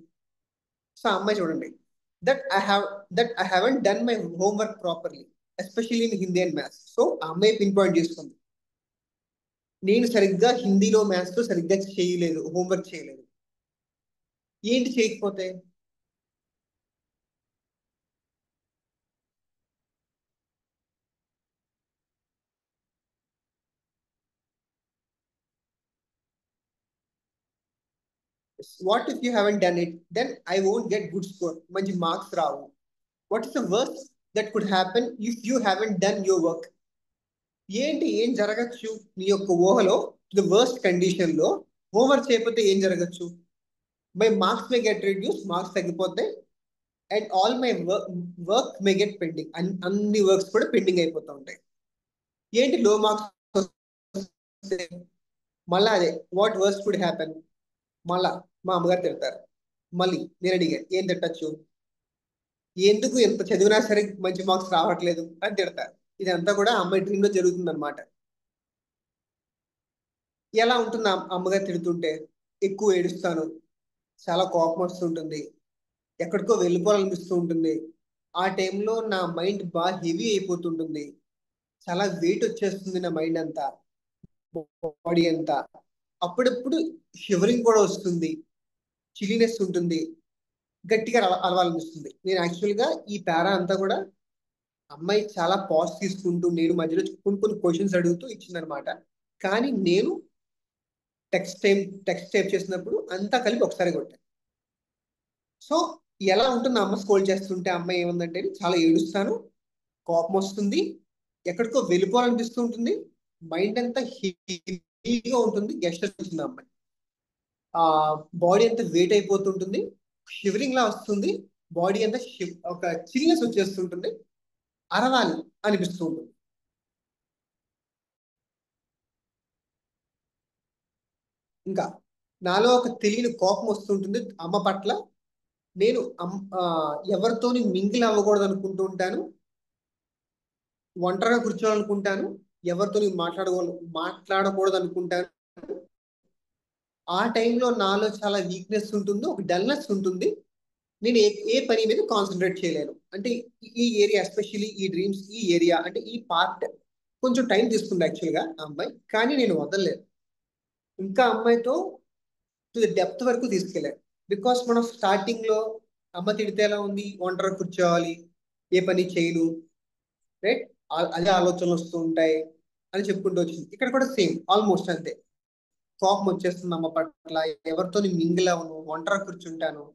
So అమ్మాయి చూడండి, that I haven't done my homework properly, especially in Hindi and maths. So ఆ అమ్మాయి పిన్ పాయింట్ చేసుకుంది, నేను సరిగ్గా హిందీలో మ్యాథ్స్ లో సరిగ్గా చేయలేదు, హోంవర్క్ చేయలేదు. ఏంటి చేయకపోతే? What if you haven't done it? Then I won't get good score, మంచి మార్క్స్ రావు. What is the worst that could happen if you haven't done your work? ఏం జరగచ్చు నీ యొక్క ఊహలో? ద వర్స్ట్ కండిషన్ లో హోంవర్క్ చేయకపోతే ఏం జరగచ్చు? My marks may get reduce, marks తగ్గిపోతాయి. And all my work may get pending, అన్ని వర్క్స్ కూడా పెండింగ్ అయిపోతూ ఉంటాయి. ఏంటి లో మార్క్స్? మళ్ళా అదే వాట్ వర్స్ట్ కుడ్ హ్యాపెన్? మళ్ళా మా అమ్మగారు తిడతారు. మళ్ళీ నేను అడిగాను, ఏం తిట్టచ్చు? ఎందుకు ఎంత చదివినా సరే మంచి మార్క్స్ రావట్లేదు అని తిడతారు. ఇదంతా కూడా అమ్మాయి డ్రీమ్ లో జరుగుతుంది అనమాట. ఎలా ఉంటుంది అమ్మగారు తిడుతుంటే? ఎక్కువ ఏడుస్తాను, చాలా కోపం వస్తుంటుంది, ఎక్కడికో వెళ్ళిపోవాలనిపిస్తూ ఉంటుంది. ఆ టైంలో నా మైండ్ బాగా హెవీ అయిపోతుంటుంది, చాలా వెయిట్ వచ్చేస్తుంది నా మైండ్ అంతా, బాడీ అంతా. అప్పుడప్పుడు షివరింగ్ కూడా వస్తుంది, చిలీనెస్ ఉంటుంది, గట్టిగా అలవాలనిపిస్తుంది. నేను యాక్చువల్గా ఈ పారా అంతా కూడా అమ్మాయి చాలా పాజ్ తీసుకుంటూ, నేను మధ్యలో కొన్ని క్వశ్చన్స్ అడుగుతూ ఇచ్చిందనమాట. కానీ నేను టెక్స్ట్ టైప్ చేసినప్పుడు అంతా కలిపి ఒకసారి కొట్టాను. సో ఎలా ఉంటుంది అమ్మ స్కోల్డ్ చేస్తుంటే? అమ్మాయి ఏముందంటే, చాలా ఏడుస్తాను, కోపం వస్తుంది, ఎక్కడికో వెళ్ళిపోవాలనిపిస్తూ ఉంటుంది, మైండ్ అంతా హెవీగా ఉంటుంది, గెస్ట్ వస్తుంది అమ్మాయి, ఆ బాడీ అంతా వెయిట్ అయిపోతుంటుంది, షివరింగ్ లా వస్తుంది, బాడీ అంతా ఒక చిల్నెస్ వచ్చేస్తుంటుంది, అరవాలి అనిపిస్తూ ఉంటుంది. ఇంకా నాలో ఒక తెలియని కోపం వస్తుంటుంది అమ్మ పట్ల. నేను ఎవరితోని మింగిల్ అవ్వకూడదు అనుకుంటూ ఉంటాను, ఒంటరిగా కూర్చోవాలనుకుంటాను, ఎవరితో మాట్లాడకూడదు అనుకుంటాను. ఆ టైంలో నాలో చాలా వీక్నెస్ ఉంటుంది, ఒక డల్నెస్ ఉంటుంది. నేను ఏ పని మీద కాన్సన్ట్రేట్ చేయలేను. అంటే ఈ ఏరియా, ఎస్పెషల్లీ ఈ డ్రీమ్స్, ఈ ఏరియా అంటే ఈ పార్ట్ కొంచెం టైం తీసుకుంది యాక్చువల్గా ఆ అమ్మాయి, కానీ నేను వదలలేదు. ఇంకా అమ్మాయితో టు ది డెప్త్ వరకు తీసుకెళ్ళాను. బికాస్ మనం స్టార్టింగ్ లో అమ్మ తిడితే ఎలా ఉంది, ఒంటరి కూర్చోవాలి, ఏ పని చేయను, రైట్, అదే ఆలోచనలు వస్తూ ఉంటాయి అని చెప్పుకుంటూ వచ్చింది. ఇక్కడ కూడా సేమ్, ఆల్మోస్ట్ అంతే. కోపం వచ్చేస్తుంది అమ్మ పట్ల, ఎవరితో మింగిల్ అవను, ఒంటరి కూర్చుంటాను,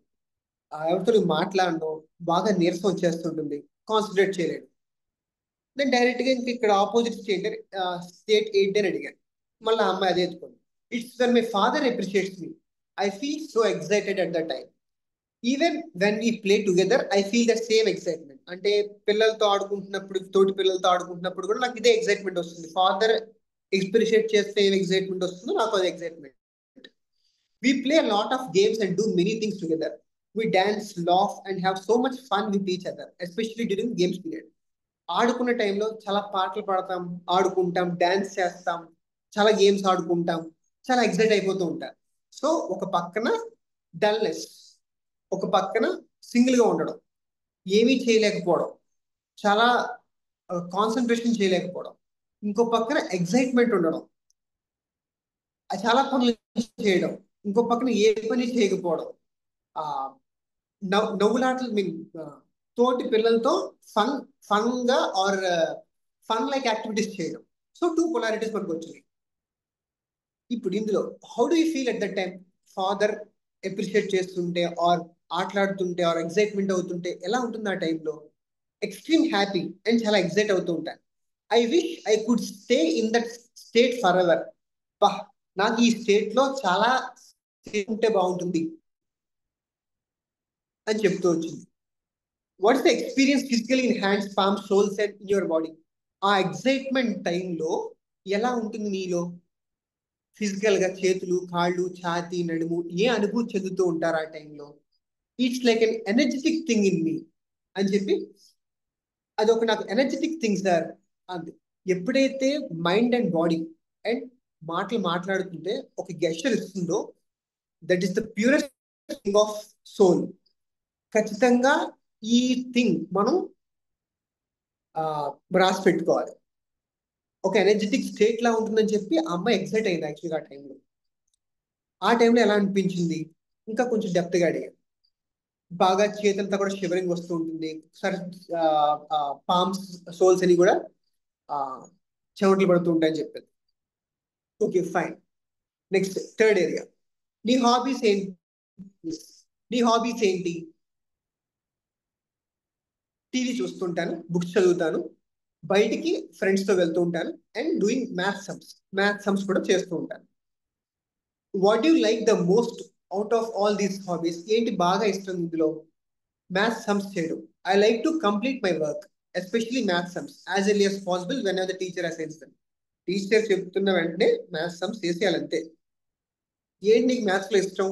ఎవరితో మాట్లాడను, బాగా నీరసం వచ్చేస్తుంటుంది, కాన్సన్ట్రేట్ చేయలేడు. నేను డైరెక్ట్ గా ఇంక ఇక్కడ ఆపోజిట్ స్టేట్ ఏంటి అని అడిగాను. మళ్ళీ అమ్మాయి అదే ఎత్తుకుంది. It's when my father appreciates me, I feel so excited at the time. Even when we play together I feel the same excitement. అంటే పిల్లలతో ఆడుకుంటున్నప్పుడు, తోటి పిల్లలతో ఆడుకుంటున్నప్పుడు కూడా నాకు ఇదే ఎక్సైట్మెంట్ వస్తుంది. ఫాదర్ ఎక్స్ప్రిషియేట్ చేస్తే ఏం ఎక్సైట్మెంట్ వస్తుందో నాకు అదే excitement. We play a lot of games and do many things together. We dance, laugh and have so much fun with each other, especially during games period. ఆడుకునే టైంలో చాలా పాటలు పాడతాం, ఆడుకుంటాం, డాన్స్ చేస్తాం, చాలా గేమ్స్ ఆడుకుంటాం, చాలా ఎక్సైట్ అయిపోతూ ఉంటారు. సో ఒక పక్కన డల్నెస్, ఒక పక్కన సింగిల్ గా ఉండడం, ఏమీ చేయలేకపోవడం, చాలా కాన్సన్ట్రేషన్ చేయలేకపోవడం, ఇంకో పక్కన ఎక్సైట్మెంట్ ఉండడం, చాలా పనులు చేయడం, ఇంకో పక్కన ఏ పని చేయకపోవడం, ఆ నవ్వులాటలు, మీన్ తోటి పిల్లలతో ఫన్ గా ఆర్ ఫన్ లైక్ యాక్టివిటీస్ చేయడం. సో 2 పొలారిటీస్ మనకు వచ్చినాయి. ఇప్పుడు ఇందులో how do you feel at that time? Father appreciate చేస్తుంటే ఆర్ ఆటలాడుతుంటే ఆర్ ఎక్సైట్మెంట్ అవుతుంటే ఎలా ఉంటుంది ఆ టైంలో? ఎక్స్ట్రీమ్ హ్యాపీ అండ్ చాలా ఎక్సైట్ అవుతూ ఉంటాను. I wish I could stay in that state for ever. నాకు ఈ స్టేట్ లో చాలా ఉంటే బాగుంటుంది అని చెప్తూ వచ్చింది. What is the experience physically in hands, palms, souls and in your body? ఆ ఎక్సైట్మెంట్ టైంలో ఎలా ఉంటుంది నీలో? ఫిజికల్ గా చేతులు, కాళ్ళు, ఛాతీ, నడుము ఏ అనుభూతి చెందుతూ ఉంటారు ఆ టైంలో? It's like N energetic thing in me అని చెప్పి, అదొక నాకు ఎనర్జెటిక్ థింగ్ సార్ అంది. ఎప్పుడైతే మైండ్ అండ్ బాడీ అండ్ మాట్లాడుతుంటే ఒక గెస్చర్ ఇస్తుందో, that is the purest thing of soul. ఖచ్చితంగా ఈ థింగ్ మనం రాసి పెట్టుకోవాలి. ఒక ఎనర్జెటిక్ స్టేట్ లా ఉంటుందని చెప్పి ఆ అమ్మాయి ఎక్సైట్ అయింది యాక్చువల్గా ఆ టైంలో. ఆ టైంలో ఎలా అనిపించింది ఇంకా కొంచెం డెప్త్గా అడిగాను. బాగా చేతులతో కూడా షివరింగ్ వస్తూ ఉంటుంది, సరే పామ్స్ సోల్స్ అని కూడా చెమటలు పడుతూ ఉంటాయని చెప్పింది. Okay fine. Next third area, నీ హాబీస్ ఏంటి? నీ హాబీస్ ఏంటి? టీవీ చూస్తుంటాను, బుక్స్ చదువుతాను, బయటికి ఫ్రెండ్స్తో వెళ్తూ ఉంటాను, అండ్ డూయింగ్ మ్యాథ్ సమ్స్ కూడా చేస్తూ ఉంటాను. What you like the most out of all these hobbies? ఏంటి బాగా ఇష్టం ఇందులో? మ్యాథ్ సమ్స్ చేయడం. I like to complete my work, especially math sums, as early as possible whenever the teacher assigns them. Teacher చెప్తున్న వెంటనే maths sums చేసేయాలంతే. ఏంటి నీకు మ్యాథ్స్లో ఇష్టం?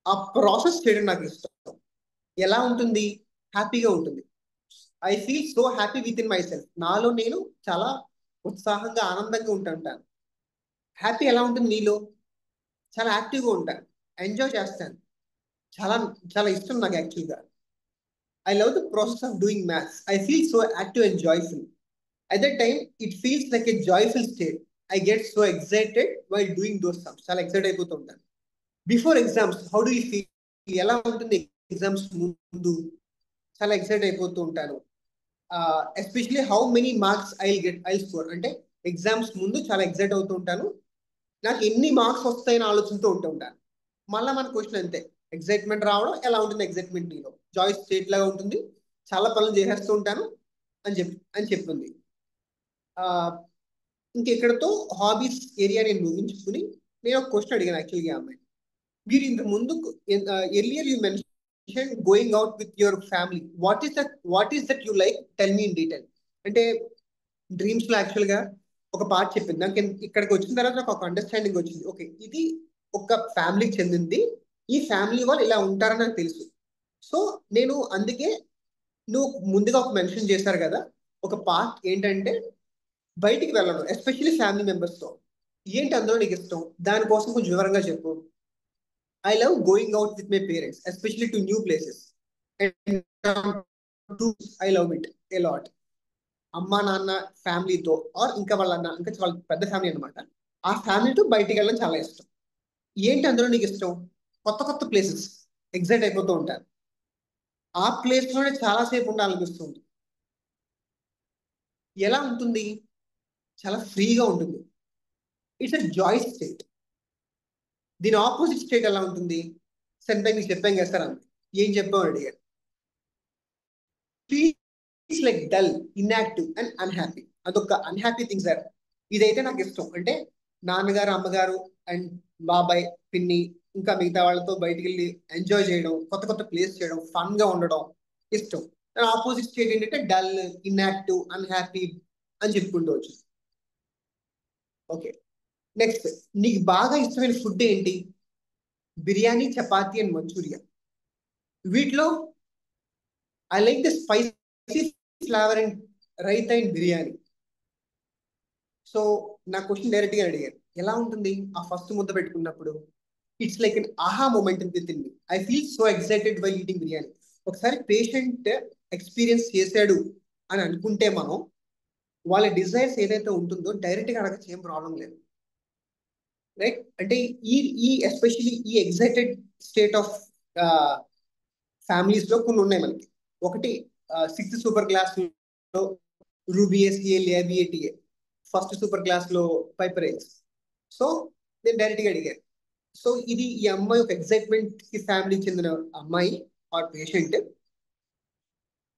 ఆ ప్రాసెస్ చేయడం నాకు ఇష్టం. ఎలా ఉంటుంది? హ్యాపీగా ఉంటుంది. I feel so happy with in my self. నాలో నేను చాలా ఉత్సాహంగా ఆనందంగా ఉంటాను. హ్యాపీ ఎలా ఉంటుంది నీలో? చాలా యాక్టివ్గా ఉంటాను, ఎంజాయ్ చేస్తాను, చాలా చాలా ఇష్టం నాకు యాక్చువల్గా. I love the process of doing maths. I feel so active and joyful. At that time, it feels like a joyful state. I get so excited while doing those sums. చాలా excite అయిపోతూ ఉంటాను. Before exams how do you feel? ఎలా ఉంటుంది exams ముందు? చాలా excite అయిపోతూ ఉంటాను. Especially how many marks I score, అంటే ఎగ్జామ్స్ ముందు చాలా ఎక్సైట్ అవుతూ ఉంటాను. నాకు ఎన్ని మార్క్స్ వస్తాయని ఆలోచనతో ఉంటాను. మళ్ళీ మన క్వశ్చన్ అంతే, ఎగ్జైట్మెంట్ రావడం ఎలా ఉంటుంది? ఎగ్జైట్మెంట్ నీలో జాయ్ స్టేట్ లాగా ఉంటుంది, చాలా పనులు చేసేస్తూ ఉంటాను అని చెప్తుంది. ఇంకెక్కడతో హాబీస్ ఏరియా నేను ముగించుకుని నేను ఒక క్వశ్చన్ అడిగాను యాక్చువల్గా అమ్మాయి. మీరు ఇంత ముందు earlier you mention going out with your family. What is that you like? Tell me in detail. అంటే డ్రీమ్స్ లో యాక్చువల్గా ఒక పార్ట్ చెప్పింది నాకు. ఇక్కడికి వచ్చిన తర్వాత నాకు ఒక అండర్స్టాండింగ్ వచ్చింది. ఓకే, ఇది ఒక ఫ్యామిలీకి చెందింది, ఈ ఫ్యామిలీ వాళ్ళు ఇలా ఉంటారని నాకు తెలుసు. సో నేను అందుకే నువ్వు ముందుగా ఒక మెన్షన్ చేశారు కదా, ఒక పార్ట్ ఏంటంటే బయటికి వెళ్ళడం, ఎస్పెషల్లీ ఫ్యామిలీ మెంబర్స్తో. ఏంటి అందులో నీకు ఇష్టం? దానికోసం కొంచెం వివరంగా చెప్పు. I love going out with my parents, especially to new places. I love it a lot. అమ్మా నాన్న ఫ్యామిలీతో ఆర్ ఇంకా వాళ్ళ పెద్ద ఫ్యామిలీ అనమాట, ఆ ఫ్యామిలీతో బయటికి వెళ్ళడం చాలా ఇష్టం. ఏంటి అందులో నీకు ఇష్టం? కొత్త కొత్త ప్లేసెస్, ఎగ్జైట్ అయిపోతూ ఉంటాను. ఆ ప్లేస్ లోనే చాలాసేపు ఉండాలనిపిస్తుంది. ఎలా ఉంటుంది? చాలా ఫ్రీగా ఉంటుంది. It's a Joy state. దీని ఆపోజిట్ స్టేట్ ఎలా ఉంటుంది? సరే మీకు చెప్పాం కదా సార్, ఏం చెప్పామని అడిగారు. Feels like dull, inactive and unhappy. అదొక అన్హ్యాపీ థింగ్ సార్. ఇదైతే నాకు ఇష్టం. అంటే నాన్నగారు, అమ్మగారు అండ్ బాబాయ్, పిన్ని ఇంకా మిగతా వాళ్ళతో బయటికి వెళ్ళి ఎంజాయ్ చేయడం, కొత్త కొత్త ప్లేస్ చేయడం, ఫన్ గా ఉండడం ఇష్టం. ఆపోజిట్ స్టేట్ ఏంటంటే డల్, ఇన్యాక్టివ్, అన్హ్యాపీ అని చెప్పుకుంటూ వచ్చు. ఓకే, నెక్స్ట్, నీకు బాగా ఇష్టమైన ఫుడ్ ఏంటి? Biryani, chapati and manchuria. వీటిలో I like the spicy flavour and raita and biryani. So నా క్వశ్చన్ డైరెక్ట్ గా అడిగాను, ఎలా ఉంటుంది ఆ ఫస్ట్ ముద్ద పెట్టుకున్నప్పుడు? It's like an aha moment within me. I feel so excited by eating biryani. ఒకసారి పేషెంట్ ఎక్స్పీరియన్స్ చేశాడు అని అనుకుంటే మనం వాళ్ళ డిజైర్స్ ఏదైతే ఉంటుందో డైరెక్ట్ గా అడగచ్చు, ఏం ప్రాబ్లం లేదు, రైట్? అంటే ఈ ఎస్పెషలీ ఈ ఎక్సైటెడ్ స్టేట్ ఆఫ్ ఫ్యామిలీస్ లో కొన్ని ఉన్నాయి మనకి. ఒకటి 6th సూపర్ క్లాస్ లో రూబిఎస్ఏ లేబిఏటిఏ, ఫస్ట్ సూపర్ క్లాస్ లో పైపరేజ్. సో నేను డైరెక్ట్ గా అడిగాను. సో ఇది ఈ అమ్మాయి ఒక ఎక్సైట్మెంట్ కి ఫ్యామిలీకి చెందిన అమ్మాయి ఆర్ పేషెంట్.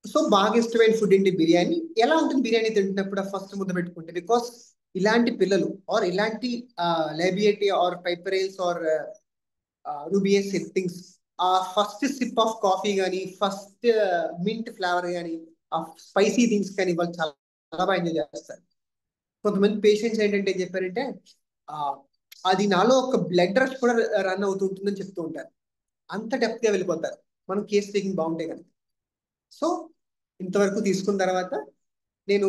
సో బాగా ఇష్టమైన ఫుడ్ ఏంటి? బిర్యానీ. ఎలా ఉంటుంది బిర్యానీ తింటున్నప్పుడు ఆ ఫస్ట్ ముద్ద పెట్టుకుంటే? బికాస్ ఇలాంటి పిల్లలు ఆర్ ఇలాంటి లేబియేటి ఆర్ పైపరేల్స్ ఆర్ రూబియస్ థింగ్స్, ఆ ఫస్ట్ సిప్ ఆఫ్ కాఫీ కానీ, ఫస్ట్ మింట్ ఫ్లేవర్ కానీ, ఆ స్పైసీ థింగ్స్ కానీ వాళ్ళు చాలా చాలా బాగా ఎంజాయ్ చేస్తారు. కొంతమంది పేషెంట్స్ ఏంటంటే ఏం చెప్పారంటే అది నాలో ఒక బ్లడ్ రష్ కూడా రన్ అవుతుంటుందని చెప్తూ ఉంటారు. అంత డెప్త్ గా వెళ్ళిపోతారు మనం కేస్ టేకింగ్ బాగుంటే కనుక. సో ఇంతవరకు తీసుకున్న తర్వాత నేను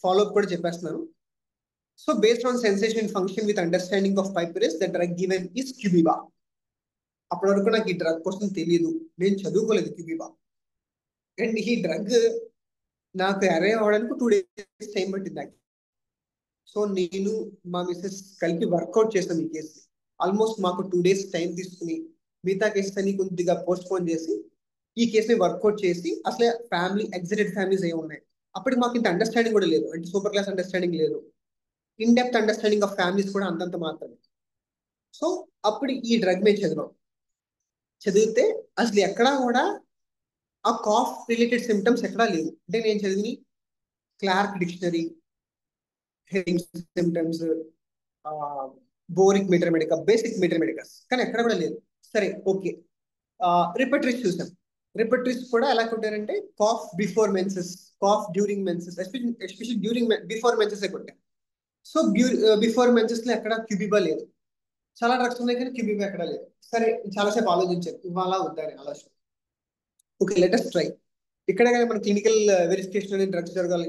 ఫాలోఅప్ కూడా చెప్పేస్తున్నాను. So based on sensation function with understanding of piperaceae the drug given is cubeba. అప్పటి వరకు నాకు ఈ డ్రగ్ కోసం తెలియదు, నేను చదువుకోలేదు క్యూబిబా. అండ్ ఈ డ్రగ్ నాకు అరైవ్ అవ్వడానికి 2 days టైం పట్టింది నాకు. సో నేను మా మిస్సెస్ కలిపి వర్కౌట్ చేసాం ఈ కేసు. ఆల్మోస్ట్ మాకు 2 days టైం తీసుకుని మిగతా కేసెస్ అన్ని కొద్దిగా పోస్ట్ పోన్ చేసి ఈ కేసుని వర్కౌట్ చేసి అసలే ఎగ్జిటెడ్ ఫ్యామిలీస్ ఏమి ఉన్నాయి. అప్పటికి మాకు ఇంత అండర్స్టాండింగ్ కూడా లేదు, అంటే సూపర్ క్లాస్ అండర్స్టాండింగ్ లేదు, in depth understanding of families కూడా అంతంత మాత్రమే. సో అప్పుడు ఈ డ్రగ్ మేము చదివితే అసలు ఎక్కడా కూడా ఆ కాఫ్ రిలేటెడ్ సిమ్టమ్స్ ఎక్కడా లేవు. అంటే నేను చదివి Clarke dictionary, symptoms, Boericke materia medica, basic materia medicas, కానీ ఎక్కడ కూడా లేదు. సరే ఓకే, రిపట్రిస్ చూసాం. రిపట్రిస్ కూడా ఎలా కొట్టారంటే cough before menses, cough during menses, especially before menses కొట్టారు. సో బిఫోర్ మెన్సెస్ లో ఎక్కడ క్యూబిబా లేదు. చాలా డ్రగ్స్ ఉన్నాయి కానీ క్యూబిబా ఎక్కడ లేదు. సరే చాలాసేపు ఆలోచించాను ఇవాళ వద్దని ఆలోచన. Okay latest try. ఇక్కడ కానీ మన క్లినికల్ వెరిఫికేషన్ అనేది డ్రగ్స్ జరగాలి.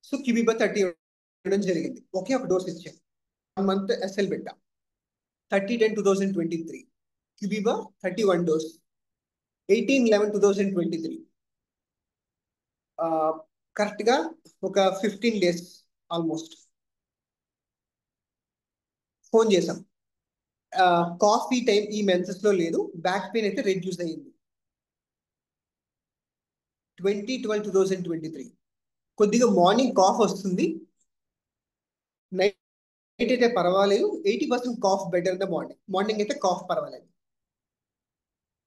సో క్యూబిబా 30 ఇవ్వడం జరిగింది. ఒకే ఒక డోస్ ఇచ్చాను. 1 month ఎస్ఎల్ పెట్టా. 30/10/2023 క్యూబిబా 31 డోస్. 18/11/2023 కరెక్ట్ గా ఒక 15 days ఆల్మోస్ట్ ఫోన్ చేసాం. కాఫీ టైం ఈ మెన్సెస్ లో లేదు, బ్యాక్ పెయిన్ అయితే రెడ్యూస్ అయ్యింది. 20/12/2023 కొద్దిగా మార్నింగ్ కాఫ్ వస్తుంది, నైట్ అయితే పర్వాలేదు. 80% కాఫ్ బెటర్ ద మార్నింగ్ అయితే కాఫ్ పర్వాలేదు.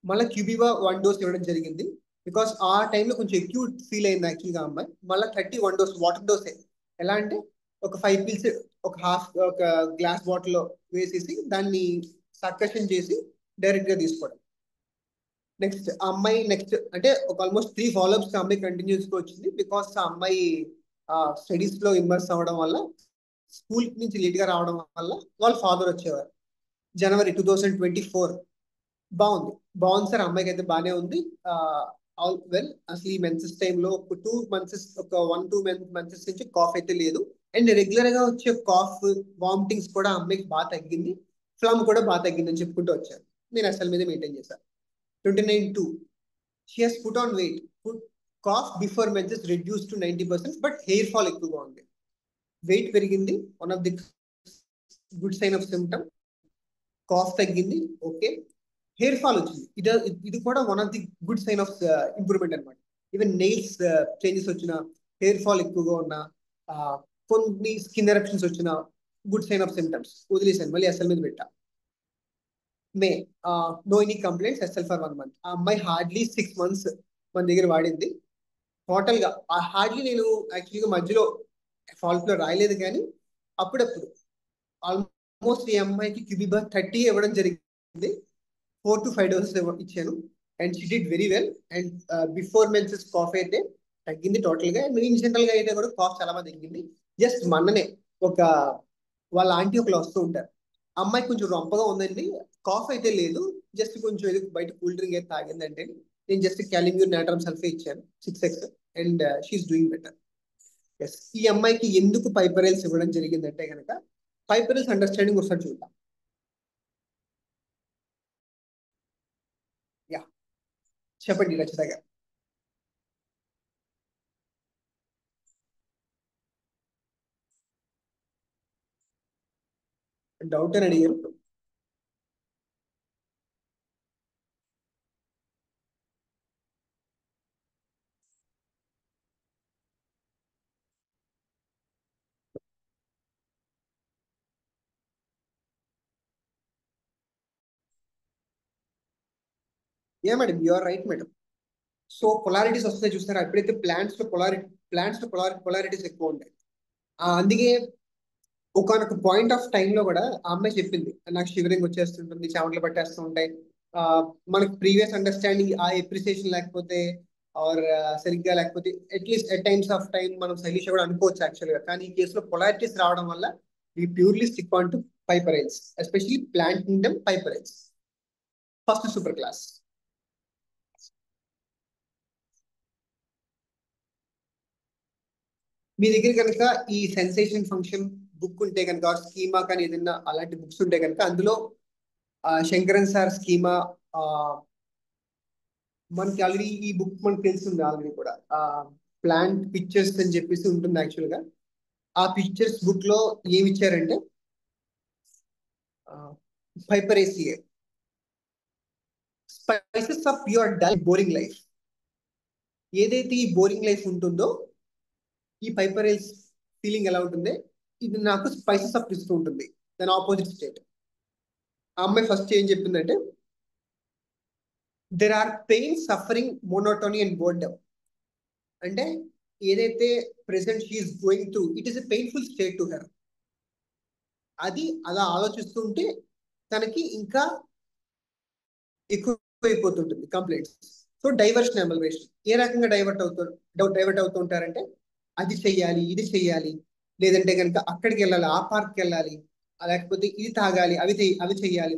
మళ్ళీ క్యూబిబా 1 dose ఇవ్వడం జరిగింది. బికాస్ ఆ టైంలో కొంచెం అక్యూట్ ఫీల్ అయింది యాక్చువల్గా అమ్మాయి. మళ్ళీ 31 dose వాటర్ డోసే. ఎలా అంటే ఒక 5 pills ఒక గ్లాస్ బాటిల్లో వేసేసి దాన్ని సక్కషన్ చేసి డైరెక్ట్ గా తీసుకోవడం. నెక్స్ట్ ఆ అమ్మాయి అంటే ఒక ఆల్మోస్ట్ 3 follow-ups ఆ అమ్మాయి కంటిన్యూస్ గా వచ్చింది. బికాస్ ఆ అమ్మాయి స్టడీస్ లో ఇమ్మర్స్ అవ్వడం వల్ల, స్కూల్ నుంచి లేట్ గా రావడం వల్ల వాళ్ళ ఫాదర్ వచ్చేవారు. January 2024 బాగుంది సార్. అమ్మాయికి అయితే బాగానే ఉంది. All well. అసలు ఈ మెన్సెస్ టైంలో ఒక 2 months, ఒక 1-2 months నుంచి కాఫ్ అయితే లేదు. అండ్ రెగ్యులర్ గా వచ్చే కాఫ్, వామిటింగ్స్ కూడా అమ్మాయికి బాగా తగ్గింది, ఫ్లమ్ కూడా బాగా తగ్గింది అని చెప్పుకుంటూ వచ్చాను. నేను అసలు మీద మెయింటైన్ చేశాను. 29/2 she has put on weight. Cough before menses reduce to 90%, but hair fall ఎక్కువగా ఉంది. వెయిట్ పెరిగింది, one of the good sign of symptom. Cough తగ్గింది, ఓకే. హెయిర్ ఫాల్ వచ్చింది, ఇది కూడా one of the good sign of improvement అనమాట. Even nails changes వచ్చిన, hair fall ఎక్కువగా ఉన్న, కొన్ని స్కిన్ ఎరప్షన్స్ వచ్చిన గుడ్ సైన్ ఆఫ్ సిమ్టమ్స్. వదిలేసాను, మళ్ళీ ఎస్ఎల్ మీద పెట్టా. May no any complaints, SL for 1 month. ఆ అమ్మాయి హార్డ్లీ 6 months మన దగ్గర వాడింది. టోటల్ గా హార్డ్లీ నేను యాక్చువల్గా మధ్యలో ఫాల్ట్ లో రాయలేదు, కానీ అప్పుడప్పుడు ఆల్మోస్ట్ ఈ అమ్మాయికి క్యూబిబా 30 ఇవ్వడం జరిగింది. 4 to 5 doses ఇచ్చాను. And she did very well. And before menses cough అయితే తగ్గింది టోటల్ గా. ఇన్ జనరల్ గా అయితే కూడా కాఫ్ చాలా బాగా తగ్గింది. జస్ట్ మొన్ననే వాళ్ళ ఆంటీ ఒకళ్ళు వస్తూ ఉంటారు, అమ్మాయి కొంచెం రొంపగా ఉందండి, కాఫ్ అయితే లేదు, జస్ట్ కొంచెం ఏదో బయట కూల్ డ్రింక్ అయితే తాగిందంటే నేను జస్ట్ క్యాలిమ్యూర్ నాట్రమ్ సల్ఫే ఇచ్చాను 6x, and she's doing better. Yes, ఈ అమ్మాయికి ఎందుకు పైపరైల్స్ ఇవ్వడం జరిగిందంటే కనుక పైపరైల్స్ అండర్స్టాండింగ్ ఒకసారి చూద్దాం. యా చెప్పండి రచిత గారు. డౌట్ అని అడిగారు. Yeah madam, you are right madam. So polarities వస్తాయి చూస్తారా, ఎప్పుడైతే ప్లాంట్స్ లో పొలారిటీస్ ఎక్కువ ఉంటాయి. అందుకే ఒకనొక పాయింట్ ఆఫ్ టైం లో కూడా ఆ అమ్మాయి చెప్పింది, నాకు షివరింగ్ వచ్చేస్తుంటుంది, చెమటలు పట్టేస్తూ ఉంటాయి. మనకు ప్రీవియస్ అండర్స్టాండింగ్ ఆ ఎప్రిసియేషన్ లేకపోతే ఆర్ సరిగ్గా లేకపోతే at least at times of time మనం సైలిష్ కూడా అనుకోవచ్చు యాక్చువల్గా. కానీ ఈ కేసులో పొలారిటీస్ రావడం వల్ల we purely stick on to piperines, especially plant kingdom piperines. First super class. మీ దగ్గర కనుక ఈ సెన్సేషన్ ఫంక్షన్ బుక్ ఉంటే కనుక, స్కీమా కానీ ఏదైనా అలాంటి బుక్స్ ఉంటే కనుక, అందులో శంకరన్ సార్ స్కీమా మనకి ఆల్రెడీ ఈ బుక్ మనకు తెలుస్తుంది ఆల్రెడీ కూడా. ప్లాంట్ పిక్చర్స్ అని చెప్పేసి ఉంటుంది యాక్చువల్గా. ఆ పిక్చర్స్ బుక్ లో ఏమి ఇచ్చారంటే piperaceae spices of your dull boring life. ఏదైతే ఈ బోరింగ్ లైఫ్ ఉంటుందో ఈ పైపరేస్ ఫీలింగ్ ఎలా ఉంటుంది, ఇది నాకు స్పైసెస్ అప్ ఇస్తూ ఉంటుంది. దాని ఆపోజిట్ స్టేట్. ఆ అమ్మాయి ఫస్ట్ ఏం చెప్పిందంటే there are pain, suffering, monotony and boredom. అంటే ఏదైతే present she is going through, it is a painful state to her. అది అలా ఆలోచిస్తుంటే తనకి ఇంకా ఎక్కువైపోతుంటుంది కంప్లైంట్స్. సో డైవర్షన్ ఎమల్వేషన్ ఏ రకంగా డైవర్ట్ అవుతూ ఉంటారంటే అది చెయ్యాలి, ఇది చెయ్యాలి, లేదంటే కనుక అక్కడికి వెళ్ళాలి, ఆ పార్క్కి వెళ్ళాలి, లేకపోతే ఇది తాగాలి, అవి చెయ్యాలి,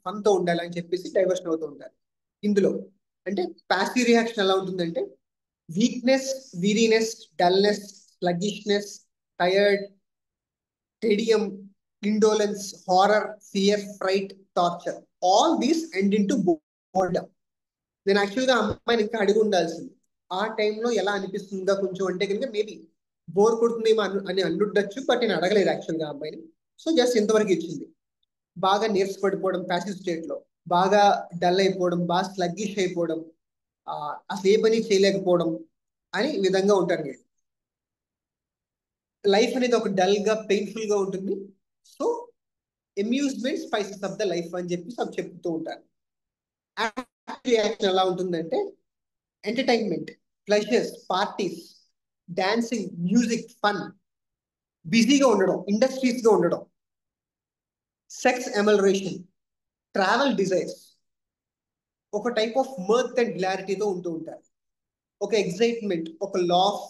ఫన్ తో ఉండాలి అని చెప్పేసి డైవర్షన్ అవుతూ ఉంటారు. ఇందులో అంటే పాసివ్ రియాక్షన్ ఎలా ఉంటుందంటే weakness, weariness, dullness, sluggishness, tired, tedium, indolence, horror, fear, fright, torture. All these end in to boredom. నేను యాక్చువల్గా అమ్మాయిని ఇంకా అడిగి ఉండాల్సింది ఆ టైంలో ఎలా అనిపిస్తుందా కొంచెం అంటే కనుక మేబీ బోర్ కొడుతుందేమో అని అనుండొచ్చు. బట్ నేను అడగలేదు యాక్చువల్గా అమ్మాయిని. సో జస్ట్ ఇంతవరకు ఇచ్చింది. బాగా నీరస పడిపోవడం ప్యాసివ్ స్టేట్ లో, బాగా డల్ అయిపోవడం, బాగా స్లగ్గిష్ అయిపోవడం, అసలు ఏ పని చేయలేకపోవడం అని ఈ విధంగా ఉంటారు మీరు. లైఫ్ అనేది ఒక డల్ గా పెయిన్ఫుల్ గా ఉంటుంది. So amusement spices of the life అని చెప్పి చెప్తూ ఉంటారు. రియాక్షన్ ఎలా ఉంటుందంటే entertainment, pleasures, parties, dancing, music, fun, బిజీగా ఉండడం, ఇండస్ట్రీస్ గా ఉండడం, సెక్స్ ఎమలరేషన్, ట్రావెల్ డిజైర్స్, ఒక టైప్ ఆఫ్ మర్త్ అండ్ గ్లారిటీతో ఉంటూ ఉంటారు. ఒక ఎక్సైట్మెంట్, ఒక లాఫ్,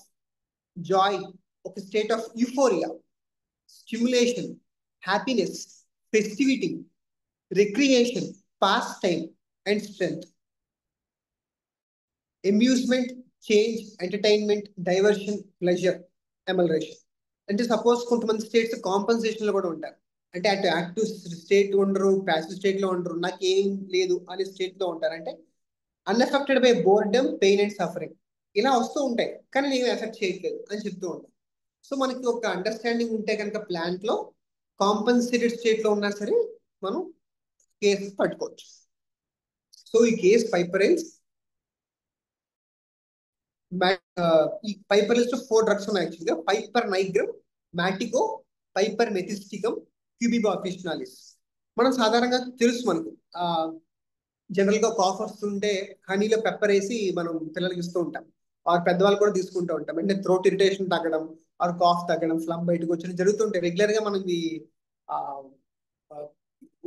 జాయ్, ఒక state of euphoria, stimulation, happiness, festivity, recreation, pass time and strength. Amusement, change, entertainment, diversion, pleasure, amelioration. అంటే సపోజ్ కొంతమంది స్టేట్స్ కాంపన్సేషన్ లో కూడా ఉంటారు. అంటే అటు యాక్టివ్ స్టేట్ ఉండరు, ప్యాసివ్ స్టేట్ లో ఉండరు, నాకు ఏం లేదు అనే స్టేట్ లో ఉంటారు. అంటే unaffected by boredom, pain and suffering ఇలా వస్తూ ఉంటాయి, కానీ నేను ఎఫెక్ట్ చేయట్లేదు అని చెప్తూ ఉంటాను. సో మనకి ఒక అండర్స్టాండింగ్ ఉంటే కనుక ప్లాంట్ లో కాంపన్సేటెడ్ స్టేట్ లో ఉన్నా సరే మనం కేసు పట్టుకోవచ్చు. సో ఈ కేస్ పైపరైన్స్, ఈ పైపరైన్స్ 4 డ్రగ్స్ ఉన్నాయి యాక్చువల్గా. Piper nigrum, matico, Piper methysticum, cubeba officinalis. మనం సాధారణంగా తెలుసు మనకు జనరల్ గా కాఫ్ వస్తుంటే హనీలో పెప్పర్ వేసి మనం పిల్లలకి ఇస్తూ ఉంటాం. ఆ పెద్దవాళ్ళు కూడా తీసుకుంటూ ఉంటాం. అంటే థ్రోట్ ఇరిటేషన్ తగ్గడం, ఆర్ కాఫ్ తగ్గడం, ఫ్లమ్ బయటకు వచ్చి జరుగుతుంటాయి. రెగ్యులర్ గా మనం ఈ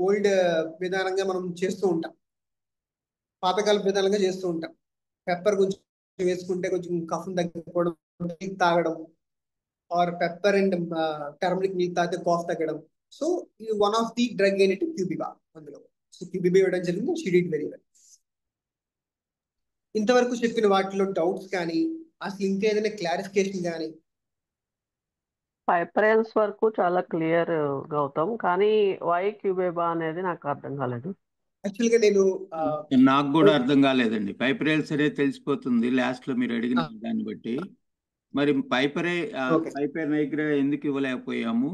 ఓల్డ్ విధానంగా మనం చేస్తూ ఉంటాం, పాతకాల విధానంగా చేస్తూ ఉంటాం. పెప్పర్ కొంచెం వేసుకుంటే కొంచెం కఫం తగ్గిపోవడం, మిల్క్ తాగడం, or pepper and turmeric milk తాగితే కాఫ్ తగ్గడం. సో ఇది వన్ ఆఫ్ ది డ్రగ్ ఏంటంటే క్యూబిబా అందులో. సో క్యూబిబా ఇవ్వడం జరిగింది. She did very well. ఇంతవరకు చెప్పిన వాటిలో డౌట్స్ కానీ అసలు ఇంకా ఏదైనా క్లారిఫికేషన్ కానీ? పైపరైన్స్ వరకు చాలా క్లియర్ గౌతమ్, కానీ వై క్యూబేబా అనేది నాకు అర్థం కాలేదు. యాక్చువల్గా నేను నాకు కూడా అర్థం కాలేదండి. పైపరేల్స్ అనేది తెలిసిపోతుంది లాస్ట్ లో మీరు అడిగిన దాన్ని బట్టి. మరి పైపర్ నైగ్రా ఎందుకు ఇవ్వలేకపోయాము,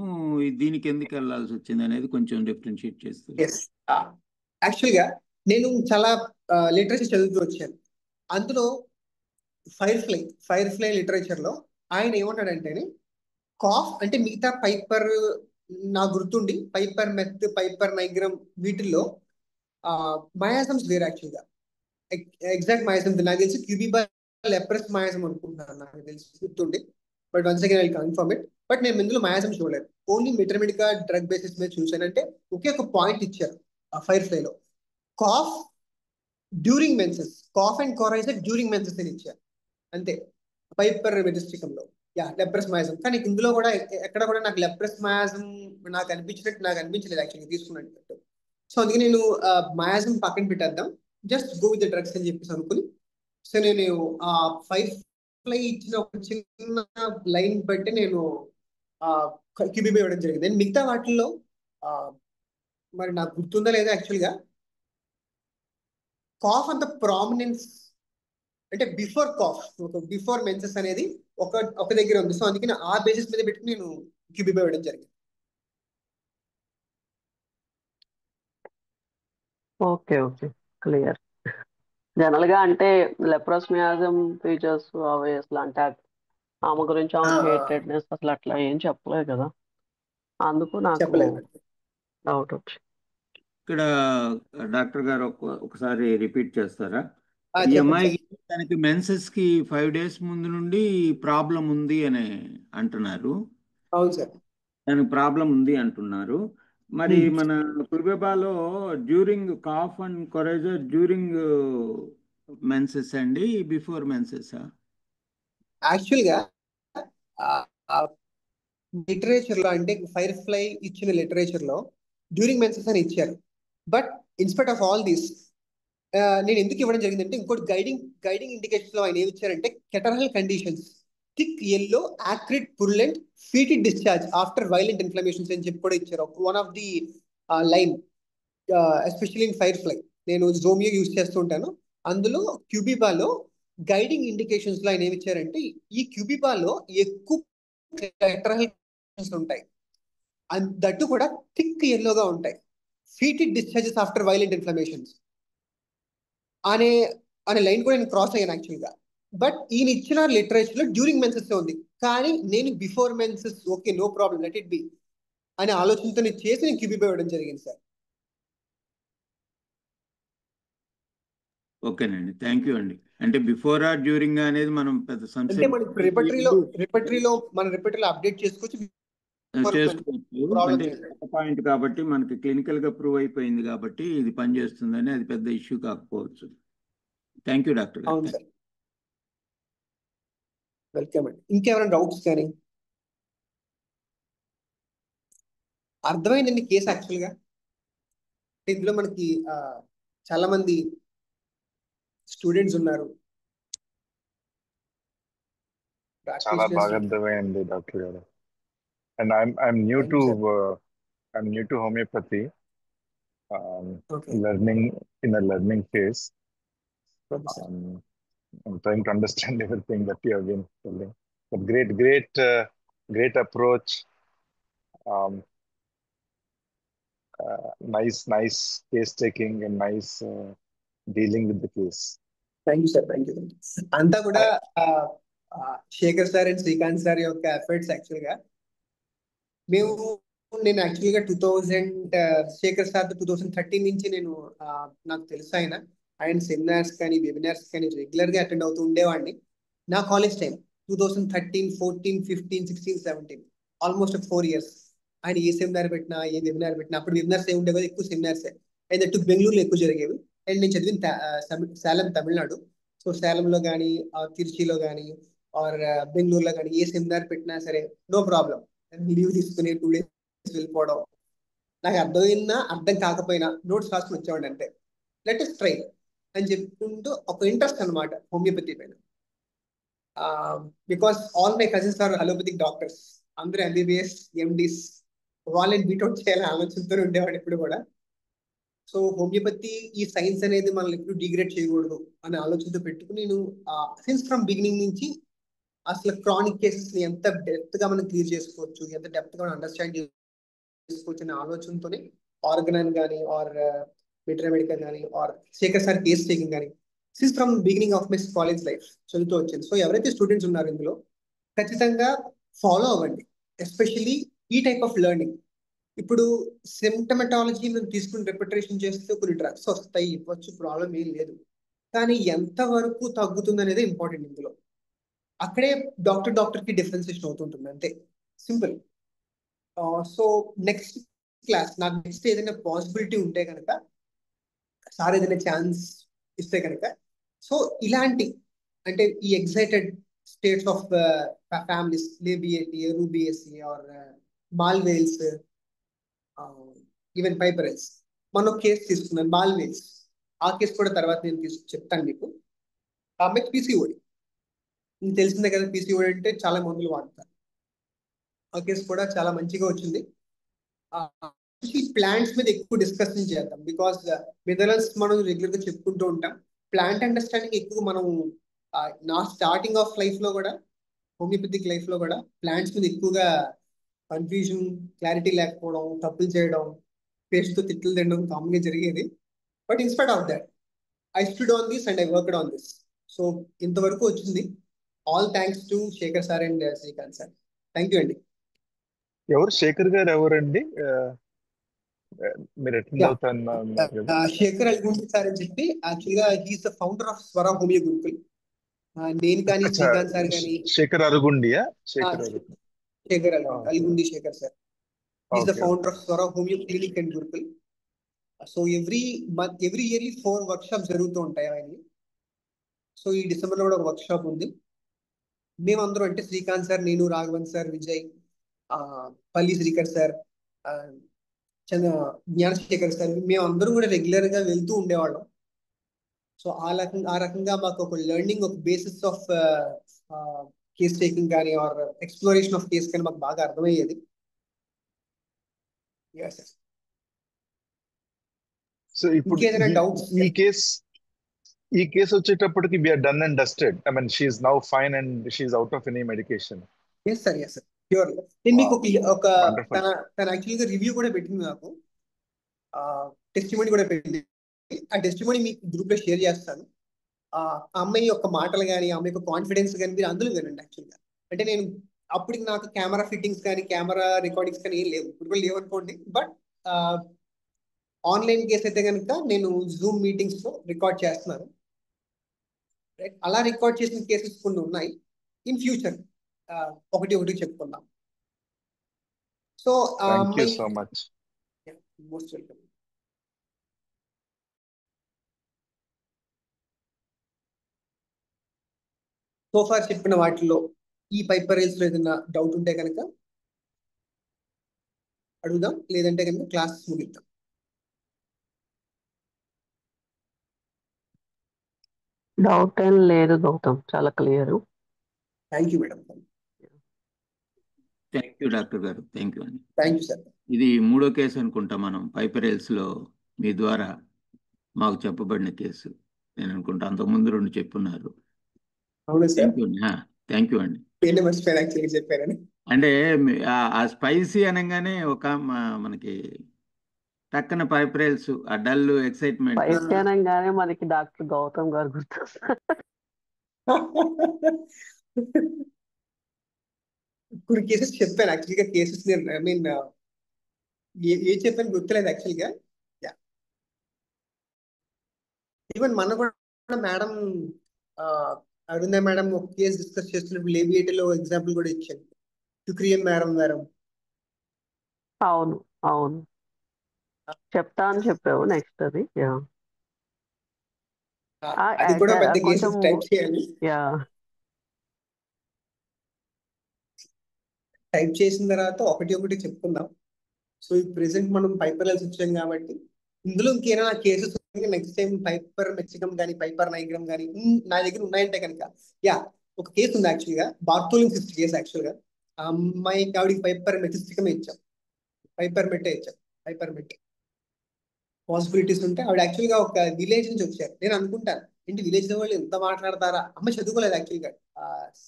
దీనికి ఎందుకు వెళ్ళాల్సి వచ్చింది అనేది కొంచెం డిఫరెన్షియేట్ చేస్తుంది. యాక్చువల్గా నేను చాలా లిటరేచర్ చదువుతూ వచ్చాను. అందులో ఫైర్ ఫ్లై లిటరేచర్ లో ఆయన ఏమన్నాడంటే కాఫ్ అంటే మిగతా పైపర్ నాకు గుర్తుండి పైపర్ మెత్, పైపర్ నైగ్రమ్ వీటిల్లో మయాజమ్స్ వేరు యాక్చువల్గా. ఎగ్జాక్ట్ మయాజమ్స్ నాకు తెలిసి క్యూబిబా లెప్రస్ మయాజం అనుకుంటున్నాను, నాకు తెలిసి గుర్తుండి. But once again I confirm it. But నేను ఇందులో మయాజం చూడలేదు, ఓన్లీ మెటర్మిడికా డ్రగ్ బేసిస్ మీద చూసాను. అంటే ఒకే ఒక పాయింట్ ఇచ్చారు ఫైర్ ఫ్లై లో, cough during menses, cough and coryza during menses అని ఇచ్చారు అంతే. పైపర్ మెథిస్టికమ్ లో లెప్రస్ మయాజం. కానీ ఇందులో కూడా ఎక్కడ కూడా నాకు లెప్రస్ మయాజం నాకు అనిపించలేదు యాక్చువల్గా తీసుకున్నట్టు. సో అందుకే నేను మయాజం పక్కన పెట్టేద్దాం, just go with the drugs అని చెప్పేసి అనుకుని. సో నేను ఆ ఫైర్ ఫ్లై ఇచ్చిన ఒక చిన్న లైన్ బట్టి నేను క్యూబిబా ఇవ్వడం జరిగింది. మిగతా వాటిల్లో మరి నాకు గుర్తుందా లేదా యాక్చువల్గా కాఫ్ అంత ప్రామినెన్స్ అంటే బిఫోర్ కాఫ్, బిఫోర్ మెన్సెస్ అనేది ఒక దగ్గర ఉంది. సో అందుకని ఆ బేసిస్ మీద పెట్టుకుని నేను క్యూబిబా ఇవ్వడం జరిగింది. Okay, okay, clear. జనరల్ గా అంటే లెప్రోస్మియాజం ఫీచర్స్ అవి అసలు అంటే ఆమె గురించి ఆమె హేటెడ్నెస్ అసలు అట్లా ఏం చెప్పలేదు కదా, అందుకు నాకు చెప్పలేదు. డౌట్ వచ్చి. ఇక్కడ డాక్టర్ గారు ఒకసారి రిపీట్ చేస్తారా? ఈ చెప్పండి అమ్మాయికి సార్. తనకి మెన్సెస్ కి 5 days ముందు నుండి ప్రాబ్లం ఉంది అని అంటున్నారు. అవును సార్. దానికి ప్రాబ్లం ఉంది అంటున్నారు. మరి మన కుర్బెబాలో during cough and coryza during menses అండి, బిఫోర్ మెన్సెస్? యాక్చువల్ గా లిటరేచర్ లో అంటే ఫైర్ ఫ్లై ఇచ్చిన లిటరేచర్ లో డ్యూరింగ్ మెన్సెస్ అని ఇచ్చారు. But in spite of all this నేను ఎందుకు ఇవ్వడం జరిగిందంటే ఇంకోటి గైడింగ్ ఇండికేషన్స్ లో ఆయన ఏమి ఇచ్చారంటే catarrhal conditions, thick yellow acrid purulent fetid discharge after violent inflammations అని చెప్పి కూడా ఇచ్చారు. One of the line especially in fire fly నేను జోమియో యూజ్ చేస్తూ ఉంటాను. అందులో క్యూబిబాలో గైడింగ్ ఇండికేషన్స్ లో ఆయన ఏమి ఇచ్చారంటే ఈ క్యూబిబాలో ఎక్కువ ఉంటాయి, దట్టు కూడా థిక్ ఎల్లోగా ఉంటాయి, ఫీటెడ్ డిశ్చార్జెస్ ఆఫ్టర్ వైలెంట్ ఇన్ఫ్లమేషన్స్ అనే లైన్ కూడా నేను క్రాస్ అయ్యాను యాక్చువల్ గా. బట్ ఈయన ఇచ్చిన లిటరేచర్ లో డ్యూరింగ్ మెన్సెస్ ఉంది, కానీ నేను before menses okay no problem let it be అనే ఆలోచనతో చేసి నేను క్యూబిబా ఇవ్వడం జరిగింది సార్. ఓకేనండి, థ్యాంక్ యూ అండి. అంటే బిఫోర్ ఆర్ డ్యూరింగ్ అనేది మనం పెద్ద అంటే మనకి రిపటరీలో అప్డేట్ చేసుకోవచ్చు. అంటే పాయింట్ కాబట్టి మనకి క్లినికల్ గా ప్రూవ్ అయిపోయింది కాబట్టి ఇది పనిచేస్తుందని అది పెద్ద ఇష్యూ కాకపోవచ్చు. థ్యాంక్ యూ డాక్టర్ గారు. అవును సార్, వెల్కమ్ అండి. ఇంకెవరైనా డౌట్స్ కానీ? అర్థమైందండి కేసు యాక్చువల్ గా. ఇందులో మనకి చాలా మంది స్టూడెంట్స్ ఉన్నారు. చాలా బాగా అర్థమైంది డాక్టర్ గారు. And I'm new to homeopathy, learning in a learning phase. I'm trying to understand everything that you have been telling. But great approach. Nice case taking and nice dealing with the case. Thank you sir, thank you. అంతా కూడా Shekhar sir and Srikanth sir యొక్క efforts actual గా. నేను actual గా 2000 Shekhar sir 2013 నుంచి నేను నాకు తెలుసు ఆయన సెమినార్స్ కానీ వెబినార్స్ కానీ రెగ్యులర్ గా అటెండ్ అవుతూ ఉండేవాడిని. నా కాలేజ్ టైం 2013, 14, 15, 16, 17 ఆల్మోస్ట్ 4 years ఆయన ఏ సెమినార్ పెట్టినా ఏ వెబినార్ పెట్టినా, అప్పుడు వెబినార్స్ ఏమి ఉండేవి, ఎక్కువ సెమినార్స్ అయితే బెంగళూరులో ఎక్కువ జరిగేవి. అండ్ నేను చదివిన సేలం తమిళనాడు. సో సేలంలో కానీ తిరుచిలో కానీ ఆర్ బెంగళూరులో కానీ ఏ సెమినార్ పెట్టినా సరే నో ప్రాబ్లం, లీవ్ తీసుకుని 2 days వెళ్ళిపోవడం. నాకు అర్థమైనా అర్థం కాకపోయినా నోట్స్ రాసుకుని వచ్చేవాడి. అంటే లెట్ us ట్రై అని చెప్పుకుంటూ ఒక ఇంట్రెస్ట్ అనమాట హోమియోపతి పైన. Because all my cousins are allopathic doctors, అందరూ MBBS, MDs, వాళ్ళని బీట్అవుట్ చేయాలని ఆలోచనతో ఉండేవాడు ఎప్పుడు కూడా. సో హోమియోపతి ఈ సైన్స్ అనేది మనల్ని ఎప్పుడు డిగ్రేడ్ చేయకూడదు అనే ఆలోచనతో పెట్టుకుని నేను సిన్స్ ఫ్రమ్ బిగినింగ్ నుంచి అసలు క్రానిక్ కేసెస్ ని ఎంత డెప్త్ గా మనం క్లియర్ చేసుకోవచ్చు, ఎంత డెప్త్ గా మనం అండర్స్టాండ్ చేసుకోవచ్చు అనే ఆలోచనతోనే ఆర్గనైన్ కానీ ఆర్ మెడికల్ కానీ or Shekhar sir case taking కానీ since from beginning of my college life చదువుతూ వచ్చింది. సో ఎవరైతే స్టూడెంట్స్ ఉన్నారో ఇందులో ఖచ్చితంగా ఫాలో అవ్వండి, ఎస్పెషల్లీ ఈ టైప్ ఆఫ్ లెర్నింగ్. ఇప్పుడు సిమ్టమటాలజీ మనం తీసుకుని రిపిటరేషన్ చేస్తే కొన్ని డ్రగ్స్ వస్తాయి, ఇవ్వచ్చు, ప్రాబ్లం ఏం లేదు. కానీ ఎంత వరకు తగ్గుతుంది అనేది ఇంపార్టెంట్ ఇందులో. అక్కడే డాక్టర్ కి డిఫరెన్సియేషన్ అవుతుంటుంది, అంతే, సింపుల్. సో నెక్స్ట్ క్లాస్ నాకు నెక్స్ట్ ఏదైనా పాసిబిలిటీ ఉంటే కనుక, సార్ ఏదైనా ఛాన్స్ ఇస్తే కనుక, సో ఇలాంటి అంటే ఈ excited states of families, labiatae, rubiaceae or malvales, even piperales, మనం కేసు తీసుకున్నాను మాల్వేల్స్. ఆ కేసు కూడా తర్వాత నేను చెప్తాను మీకు. మీకు పీసీఓడి మీకు తెలిసిందే కదా, పీసీఓడి అంటే చాలా మందులు వాడతారు. ఆ కేసు కూడా చాలా మంచిగా వచ్చింది. ప్లాంట్స్ మీద ఎక్కువ డిస్కషన్ చేద్దాం, బికాస్ మినరల్స్ మనం రెగ్యులర్ గా చెప్పుకుంటూ ఉంటాం. ప్లాంట్ అండర్స్టాండింగ్ ఎక్కువ మనం నా స్టార్టింగ్ ఆఫ్ లైఫ్ లో కూడా, హోమియోపతిక్ లైఫ్ లో కూడా ప్లాంట్స్ మీద ఎక్కువగా కన్ఫ్యూజన్, క్లారిటీ లేకపోవడం, తప్పులు చేయడం, పేస్ట్ తో తిట్లు తినడం కామన్గా జరిగేది. But in spite of that I stood on this and I worked on this. So ఇంతవరకు వచ్చింది. All thanks to Shekhar sir and Srikanth sir. Thank you అండి. ఎవరు శేఖర్ గారు ఎవరండి? మీరు అటెండ్ అవుతాను కదా. శేఖర్ అల్గుండి సార్ అని చెప్పి, యాక్చువల్గా he's the founder of Swara homeo Gurukul. నేను కానీ శ్రీకాంత్ సార్ కానీ శేఖర్ అరుగుండియా? శేఖర్ అల్గుండి Shekhar sir is the okay. Founder of Swara homeo clinic and Gurukul. So every yearly 4 workshop జరుగుతూ ఉంటాయి ఆయన్ని. సో ఈ డిసెంబర్ లో కూడా ఒక వర్క్షాప్ ఉంది. మేమందరం అంటే శ్రీకాంత్ సార్, నేను, రాఘవన్ సార్, విజయ్, పల్లి శ్రీకర్ సార్, జ్ఞానశేఖర్ సార్, మేమందరం కూడా రెగ్యులర్ గా వెళ్తూ ఉండేవాళ్ళం. సో ఆ రకంగా మాకు ఒక లెర్నింగ్, ఒక బేసిస్ ఆఫ్ కేస్ టేకింగ్ కానీ ఆర్ ఎక్స్ప్లోరేషన్ ఆఫ్ కేస్ కానీ మాకు బాగా అర్థమయ్యేది. సో ఇప్పుడు ఇంకేదైనా డౌట్స్? ఈ కేసు వచ్చేటప్పటికి we're done and dusted. I mean she's now fine and she's out of any medication. Yes sir, yes sir, pure. నేను మీకు ఒక Wonderful. తన యాక్చువల్గా రివ్యూ కూడా పెట్టింది, నాకు టెస్టిమోనీ కూడా పెట్టింది. ఆ టెస్టిమోనీ మీకు గ్రూప్ లో షేర్ చేస్తాను. ఆ అమ్మాయి యొక్క మాటలు కానీ, అమ్మాయి యొక్క కాన్ఫిడెన్స్ కానీ మీరు అందులో వినండి. యాక్చువల్గా అంటే నేను అప్పటికి నాకు కెమెరా ఫిట్టింగ్స్ కానీ కెమెరా రికార్డింగ్స్ కానీ ఏం లేవు, ఇప్పుడు కూడా లేవు అనుకోండి. బట్ ఆన్లైన్ కేసు అయితే కనుక నేను జూమ్ మీటింగ్స్ లో రికార్డ్ చేస్తున్నాను. రైట్, అలా రికార్డ్ చేసిన కేసెస్ కొన్ని ఉన్నాయి. ఇన్ ఫ్యూచర్ ఒకటి చెప్పుకుందాం. So thank you so much. Most welcome. So far చెప్పిన వాటిలో ఈ పైపరైల్స్ లో ఏదైనా డౌట్ ఉంటే కనుక అడుగుదాం, లేదంటే కనుక క్లాస్ ముగిద్దాం. డౌట్ ఏం లేదు గౌతమ్, చాలా clear. Thank you madam. Thank you doctor గారు. థ్యాంక్ యూ అండి. Thank you sir. ఇది 3వ కేసు అనుకుంటా, మనం పైపరైల్స్ లో మీ ద్వారా మాకు చెప్పబడిన కేసు. నేను అనుకుంటా అంతకుముందు 2 చెప్పున్నారు. అవును సార్, థ్యాంక్ యూ అండి. చెప్పారని అంటే ఆ స్పైసీ అనగానే ఒక మనకి టక్కన పైపరైల్స్, ఆ డల్ ఎక్సైట్మెంట్ అనగానే మనకి డాక్టర్ గౌతమ్ గారు గుర్తొస్తారు. కొన్ని కేసెస్ చెప్పాను యాక్చువల్గా. కేసెస్ నేను ఐ మీన్ ఏ చెప్పాను గుర్తులేదు యాక్చువల్గా. ఈవెన్ మన కూడా మేడం అరుణ మేడం ఒక కేసు డిస్కస్ చేస్తున్నప్పుడు లేబియేటలో ఎగ్జాంపుల్ కూడా ఇచ్చాను. టుక్రియం మేడం అవును అవును, చెప్తా అని చెప్పావు. నెక్స్ట్ అది అది కూడా పెద్ద కొంచెం కేసెస్ టైప్ చేయాలి. టైప్ చేసిన తర్వాత ఒకటి చెప్పుకుందాం. సో ఈ ప్రెసెంట్ మనం పైపరైల్స్ వచ్చాం కాబట్టి ఇందులో ఇంకేమైనా కేసెస్ నెక్స్ట్ టైం పైపర్ మెక్సికం కానీ పైపర్ నైగ్రమ్ కానీ నా దగ్గర ఉన్నాయంటే కనుక ఒక కేసు ఉంది యాక్చువల్గా, బార్తోలిన్ సిస్ట్ కేసు. యాక్చువల్గా ఆ అమ్మాయికి ఆవిడకి పైపర్ మెథిస్టికమే ఇచ్చాం, పైపర్ మెట్ పాసిబిలిటీస్ ఉంటే. ఆవిడ యాక్చువల్గా ఒక విలేజ్ నుంచి వచ్చారు. నేను అనుకుంటాను ఏంటి విలేజ్ వాళ్ళు ఎంత మాట్లాడతారా. అమ్మాయి చదువుకోలేదు యాక్చువల్గా,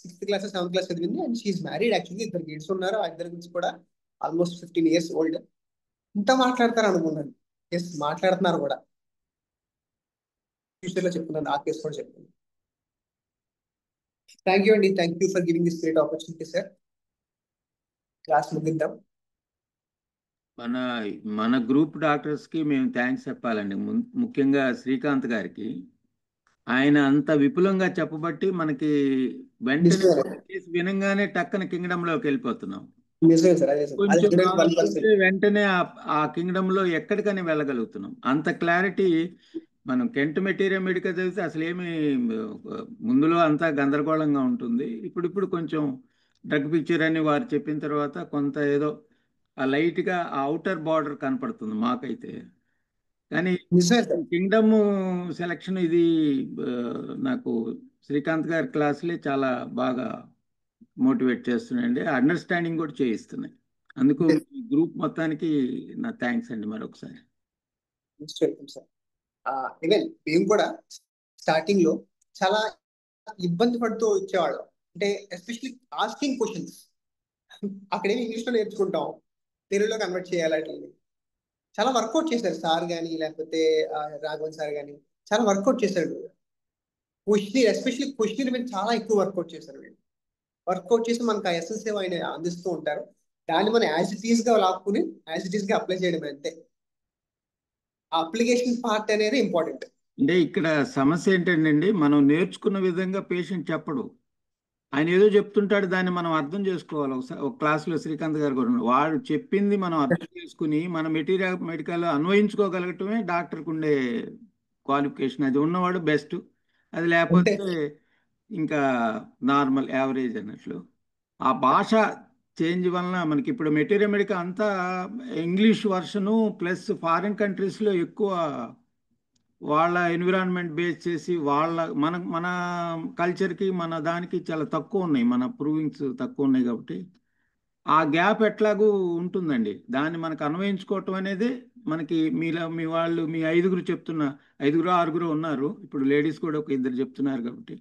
6th క్లాస్ 7th క్లాస్ చదివింది. And she's married. యాక్చువల్గా 2 కిడ్స్ ఉన్నారు. ఆ 2 కిడ్స్ కూడా ఆల్మోస్ట్ 15 years ఓల్డ్. ఇంత మాట్లాడతారు అనుకున్నాను. ఎస్, మాట్లాడుతున్నారు కూడా. ఫ్యూచర్ లో చెప్తున్నాను, ఆ కేసు కూడా చెప్తున్నాను. థ్యాంక్ యూ అండి. Thank you for giving this great opportunity sir. Class ముగిద్దాం. మన గ్రూప్ డాక్టర్స్ కి మేము థ్యాంక్స్ చెప్పాలండి. ముఖ్యంగా శ్రీకాంత్ గారికి. ఆయన అంత విపులంగా చెప్పబట్టి మనకి వెంటనే కేసు వినంగానే టక్కన కింగ్డమ్ లోకి వెళ్ళిపోతున్నాం. కొంచెం వెంటనే ఆ కింగ్డమ్ లో ఎక్కడికని వెళ్ళగలుగుతున్నాం. అంత క్లారిటీ మనం కెంట్ మెటీరియల్ మెడికల్ చదివితే అసలు ఏమి ముందులో అంతా గందరగోళంగా ఉంటుంది. ఇప్పుడు కొంచెం డ్రగ్ పిక్చర్ అని వారు చెప్పిన తర్వాత కొంత ఏదో ఆ లైట్ గా ఆ అవుటర్ బార్డర్ కనపడుతుంది మాకైతే. కానీ కింగ్డమ్ సెలక్షన్ ఇది నాకు శ్రీకాంత్ గారి క్లాసులే చాలా బాగా మోటివేట్ చేస్తున్నాయండి. అండర్స్టాండింగ్ కూడా చేయిస్తున్నాయి. అందుకు ఈ గ్రూప్ మొత్తానికి నా థ్యాంక్స్ అండి మరొకసారి. ఈవెన్ మేము కూడా స్టార్టింగ్ లో చాలా ఇబ్బంది పడుతూ వచ్చేవాళ్ళం. అంటే ఎస్పెషల్లీ ఆస్కింగ్ క్వశ్చన్స్. అక్కడేమి ఇంగ్లీష్లో నేర్చుకుంటాం, తెలుగులో కన్వర్ట్ చేయాలి. వాటిని చాలా వర్కౌట్ చేశారు సార్ కానీ, లేకపోతే రాఘవన్ సార్ కానీ చాలా వర్కౌట్ చేశారు. క్వశ్చన్ ఎస్పెషల్లీ క్వశ్చన్ మీద చాలా ఎక్కువ వర్కౌట్ చేశారు. వీళ్ళు వర్కౌట్ చేసి మనకు ఆ ఎసెన్స్ ఆయన అందిస్తూ ఉంటారు. దాన్ని మనం యాజ్ ఇట్ ఈస్ గా లాక్కుని యాజ్ ఇట్ ఈస్ గా అప్లై చేయడం అంతే. ఆ అప్లికేషన్ పార్ట్ అనేది ఇంపార్టెంట్. అంటే ఇక్కడ సమస్య ఏంటండి, మనం నేర్చుకున్న విధంగా పేషెంట్ చెప్పడు. ఆయన ఏదో చెప్తుంటాడు, దాన్ని మనం అర్థం చేసుకోవాలి. ఒక క్లాసులో శ్రీకాంత్ గారు కూడా వాడు చెప్పింది మనం అర్థం చేసుకుని మన మెడికల్ అన్వయించుకోగలగటమే డాక్టర్కి ఉండే క్వాలిఫికేషన్. అది ఉన్నవాడు బెస్ట్, అది లేకపోతే ఇంకా నార్మల్ యావరేజ్ అన్నట్లు. ఆ భాష చేంజ్ వలన మనకి ఇప్పుడు మెటీరియల్ మెడికల్ అంతా ఇంగ్లీష్ వర్షను ప్లస్ ఫారిన్ కంట్రీస్లో ఎక్కువ వాళ్ళ ఎన్విరాన్మెంట్ బేస్ చేసి మన కల్చర్కి మన దానికి చాలా తక్కువ ఉన్నాయి, మన ప్రూవింగ్స్ తక్కువ ఉన్నాయి. కాబట్టి ఆ గ్యాప్ ఎట్లాగూ ఉంటుందండి. దాన్ని మనకు అన్వయించుకోవటం అనేది మనకి మీ వాళ్ళు మీ 5 చెప్తున్న 5 ఉన్నారు, ఇప్పుడు లేడీస్ కూడా ఒక 2 చెప్తున్నారు. కాబట్టి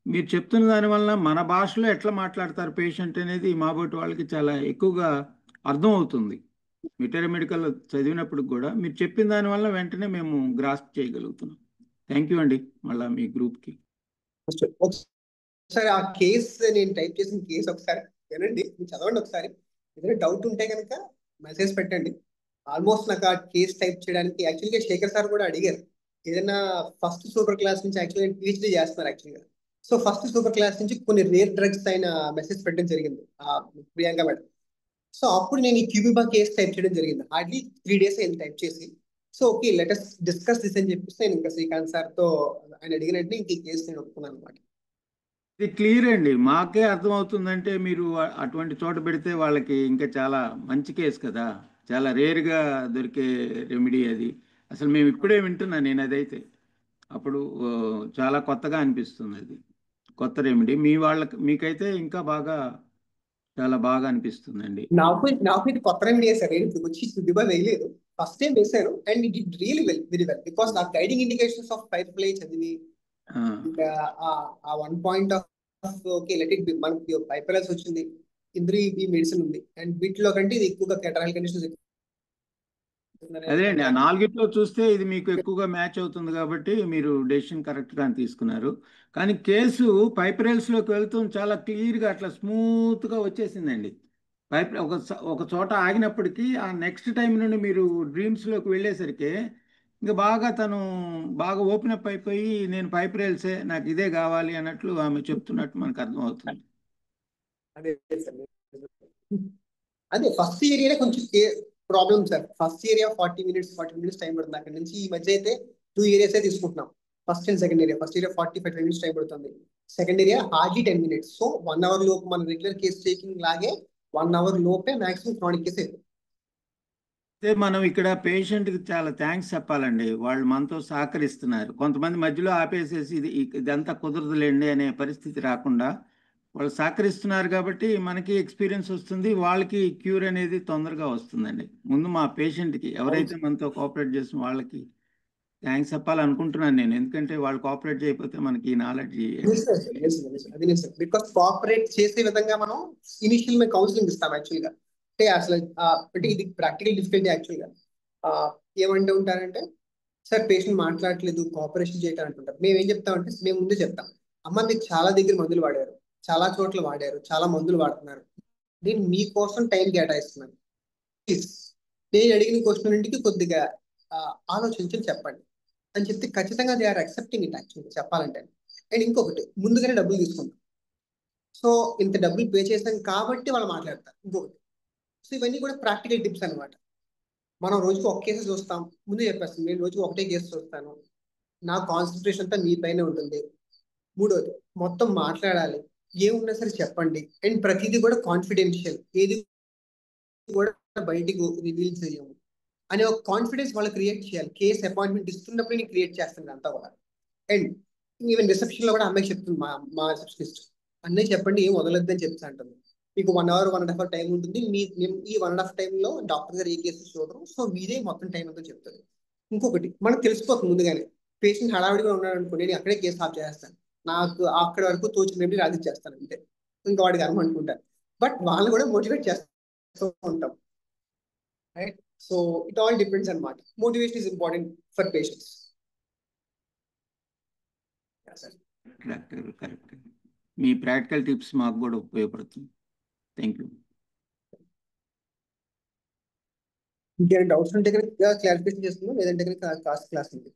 మీరు చెప్తున్న దానివల్ల మన భాషలో ఎట్లా మాట్లాడతారు పేషెంట్ అనేది మాబోటి వాళ్ళకి చాలా ఎక్కువగా అర్థం అవుతుంది. వెటర్నరీ మెడికల్ చదివినప్పుడు కూడా మీరు చెప్పిన దానివల్ల వెంటనే మేము గ్రాస్ప్ చేయగలుగుతున్నాం. థ్యాంక్ యూ అండి. మళ్ళీ మీ గ్రూప్కి ఒకసారి ఆ కేస్ నేను టైప్ చేసిన కేసు ఒకసారి వినండి, మీరు చదవండి. ఒకసారి ఏదైనా డౌట్ ఉంటే కనుక మెసేజ్ పెట్టండి. ఆల్మోస్ట్ నాకు ఆ కేసు టైప్ చేయడానికి యాక్చువల్గా శేఖర్ సార్ కూడా అడిగారు. ఏదైనా ఫస్ట్ సూపర్ క్లాస్ నుంచి యాక్చువల్గా పిహెచ్డీ చేస్తున్నారు యాక్చువల్గా. సో ఫస్ట్ సూపర్ క్లాస్ నుంచి కొన్ని రేర్ డ్రగ్స్ అయిన మెసేజ్ పెట్టడం జరిగింది ప్రియాంక మేడం. సో అప్పుడు నేను ఈ క్యూబిబా కేసు టైప్ చేయడం జరిగింది. హార్డ్లీ 3 days అయింది టైప్ చేసి. So okay let's discuss this అని చెప్పేసి నేను ఇంకా శ్రీకాంత్ సార్తో ఆయన అడిగినట్టు ఇంక ఈ కేసు నేను ఒప్పుకున్నాను అనమాట. ఇది క్లియర్ అండి, మాకే అర్థమవుతుందంటే మీరు అటువంటి చోట పెడితే వాళ్ళకి ఇంకా చాలా మంచి కేసు కదా, చాలా రేర్గా దొరికే రెమెడీ అది. అసలు మేము ఇప్పుడే వింటున్నాను నేను. అదైతే అప్పుడు చాలా కొత్తగా అనిపిస్తుంది. అది కొత్త రెమెడీ మీకైతే ఇంకా చాలా బాగా అనిపిస్తుందండి. నాకు ఇది కొత్త రెమెడీ వేశారు. నేను ఇప్పుడు వచ్చి క్యూబిబా వేయలేదు, ఫస్ట్ టైం వేశారు. And it it really very well because ఆ guiding indications of fire play చదివి ఇంకా ఆ 1 point of okay let it be, మనకి పైపలస్ వచ్చింది, ఇంద్రీ ఈ మెడిసిన్ ఉంది, అండ్ వీటిలో కంటే ఇది ఎక్కువగా కెటరాల్ కండిషన్స్. అదే అండి, ఆ 4 చూస్తే ఇది మీకు ఎక్కువగా మ్యాచ్ అవుతుంది కాబట్టి మీరు డెసిషన్ కరెక్ట్గా తీసుకున్నారు. కానీ కేసు పైపరైల్స్లోకి వెళ్తూ చాలా క్లియర్గా అట్లా స్మూత్గా వచ్చేసిందండి. ఒక చోట ఆగినప్పటికీ ఆ నెక్స్ట్ టైం నుండి మీరు డ్రీమ్స్లోకి వెళ్ళేసరికి ఇంకా తను బాగా ఓపెన్ అప్ అయిపోయి నేను పైపరైల్సే నాకు ఇదే కావాలి అన్నట్లు ఆమె చెప్తున్నట్టు మనకు అర్థమవుతుంది. అదే ఫస్ట్ ఏరియానే కొంచెం problem sir. First area 40 minutes time పడుతుంది. అక్కడ నుంచి ఈ మధ్య అయితే 2 areas తీసుకుంటున్నాం, first and second area. First area 45 minutes time పడుతుంది, second area hardly 10 minutes. So 1 hour లోపు మన రెగ్యులర్ కేసు టేకింగ్ లాగే 1 hour లోపే మాక్సిమం క్రానిక్ కేసు అయిపోతుంది. మనం ఇక్కడ పేషెంట్కి చాలా థ్యాంక్స్ చెప్పాలండి, వాళ్ళు మనతో సహకరిస్తున్నారు. కొంతమంది మధ్యలో ఆపేసేసి ఇదంతా కుదరదులేండి అనే పరిస్థితి రాకుండా వాళ్ళు సహకరిస్తున్నారు కాబట్టి మనకి ఎక్స్పీరియన్స్ వస్తుంది, వాళ్ళకి క్యూర్ అనేది తొందరగా వస్తుందండి. ముందు మా పేషెంట్కి ఎవరైతే మనతో కోఆపరేట్ చేసిన వాళ్ళకి థ్యాంక్స్ చెప్పాలనుకుంటున్నాను నేను, ఎందుకంటే వాళ్ళు కోఆపరేట్ చేయకపోతే మనకి ఈ నాలెడ్జ్. బికాస్ కోఆపరేట్ చేసే విధంగా మనం ఇనిషియల్ మేము కౌన్సిలింగ్ ఇస్తాం యాక్చువల్గా. అంటే అసలు అంటే ఇది ప్రాక్టికల్ డిఫికల్టీ యాక్చువల్గా. ఏమంటూ ఉంటారంటే సార్ పేషెంట్ మాట్లాడట్లేదు కోఆపరేషన్ చేయటం అంటుంటారు. మేము ఏం చెప్తామంటే మేము ముందే చెప్తాం, అమ్మ మీరు చాలా దగ్గర మందులు వాడారు, చాలా చోట్ల వాడారు, చాలా మందులు వాడుతున్నారు, నేను మీకోసం టైం కేటాయిస్తున్నాను, నేను అడిగిన క్వశ్చన్ ఇంటికి కొద్దిగా ఆలోచించి చెప్పండి అని చెప్తే ఖచ్చితంగా దే ఆర్ యాక్సెప్టింగ్ ఇట్ యాక్చువల్గా చెప్పాలంటే. అండ్ ఇంకొకటి ముందుగానే డబ్బులు తీసుకుంటాం. సో ఇంత డబ్బులు పే చేసాం కాబట్టి వాళ్ళు మాట్లాడతారు. ఇంకొకటి, సో ఇవన్నీ కూడా ప్రాక్టికల్ టిప్స్ అనమాట. మనం రోజుకి ఒక కేసు చూస్తాం, ముందే చెప్పేస్తాం నేను రోజుకి ఒకటే కేసు చూస్తాను, నా కాన్సన్ట్రేషన్ అంతా మీ పైన ఉంటుంది. మూడోది మొత్తం మాట్లాడాలి, ఏమున్నా సరే చెప్పండి, అండ్ ప్రతిదీ కూడా కాన్ఫిడెన్షియల్, ఏది కూడా బయటికి రివీల్ చేయము అనే ఒక కాన్ఫిడెన్స్ వాళ్ళు క్రియేట్ చేయాలి. కేసు అపాయింట్మెంట్ ఇస్తున్నప్పుడు నేను క్రియేట్ చేస్తాను అంతా కూడా. అండ్ ఈవెన్ రిసెప్షన్ లో కూడా అమ్మాయికి చెప్తుంది, మా రిసెప్షనిస్ట్ అన్నీ చెప్పండి ఏం వదలొద్దని చెప్తా అంటుంది. మీకు 1 hour 1.5 hour టైం ఉంటుంది, ఈ 1.5 టైంలో డాక్టర్ గారు ఏ కేసు చూడరు, సో మీదే మొత్తం టైం అంతా చెప్తారు. ఇంకొకటి మనకు తెలిసిపోతుంది ముందుగానే, పేషెంట్ హడావిడిగా ఉన్నాడు అనుకో నేను అక్కడే కేసు ఆఫ్ చేస్తాను, నాకు అక్కడి వరకు తోచినవి రాసిచ్చేస్తాను అంతే, ఇంకా వాడికి కర్మ అనుకుంటాను. బట్ వాళ్ళు కూడా మోటివేట్ చేస్తూ ఉంటాం, right? So it all depends అన్నమాట. Motivation is important for patients. Correct. మీ ప్రాక్టికల్ టిప్స్ మాకు కూడా ఉపయోగపడుతుంది. Thank you. ఇంకేమైనా డౌట్స్ ఉంటే కనుక క్లారిఫికేషన్ చేస్తున్నాం, లేదంటే కనుక కాస్ట్ క్లాస్ ఉంది.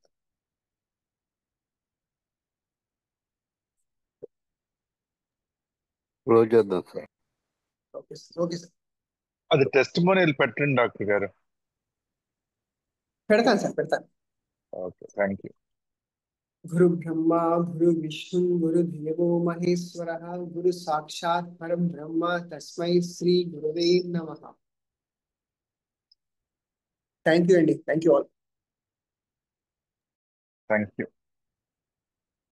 క్లోజ్ చేద్దాం sir. Okay sir, okay sir. అది టెస్టిమోనియల్ పెట్టండి డాక్టర్ గారు. పెడతాను సార్, పెడతాను. Okay, thank you. గురు బ్రహ్మ గురు విష్ణు గురు దేవో మహేశ్వర గురు సాక్షాత్ పరం బ్రహ్మ తస్మై శ్రీ గురువే నమః. థ్యాంక్ యూ అండి, thank you all. Thank you.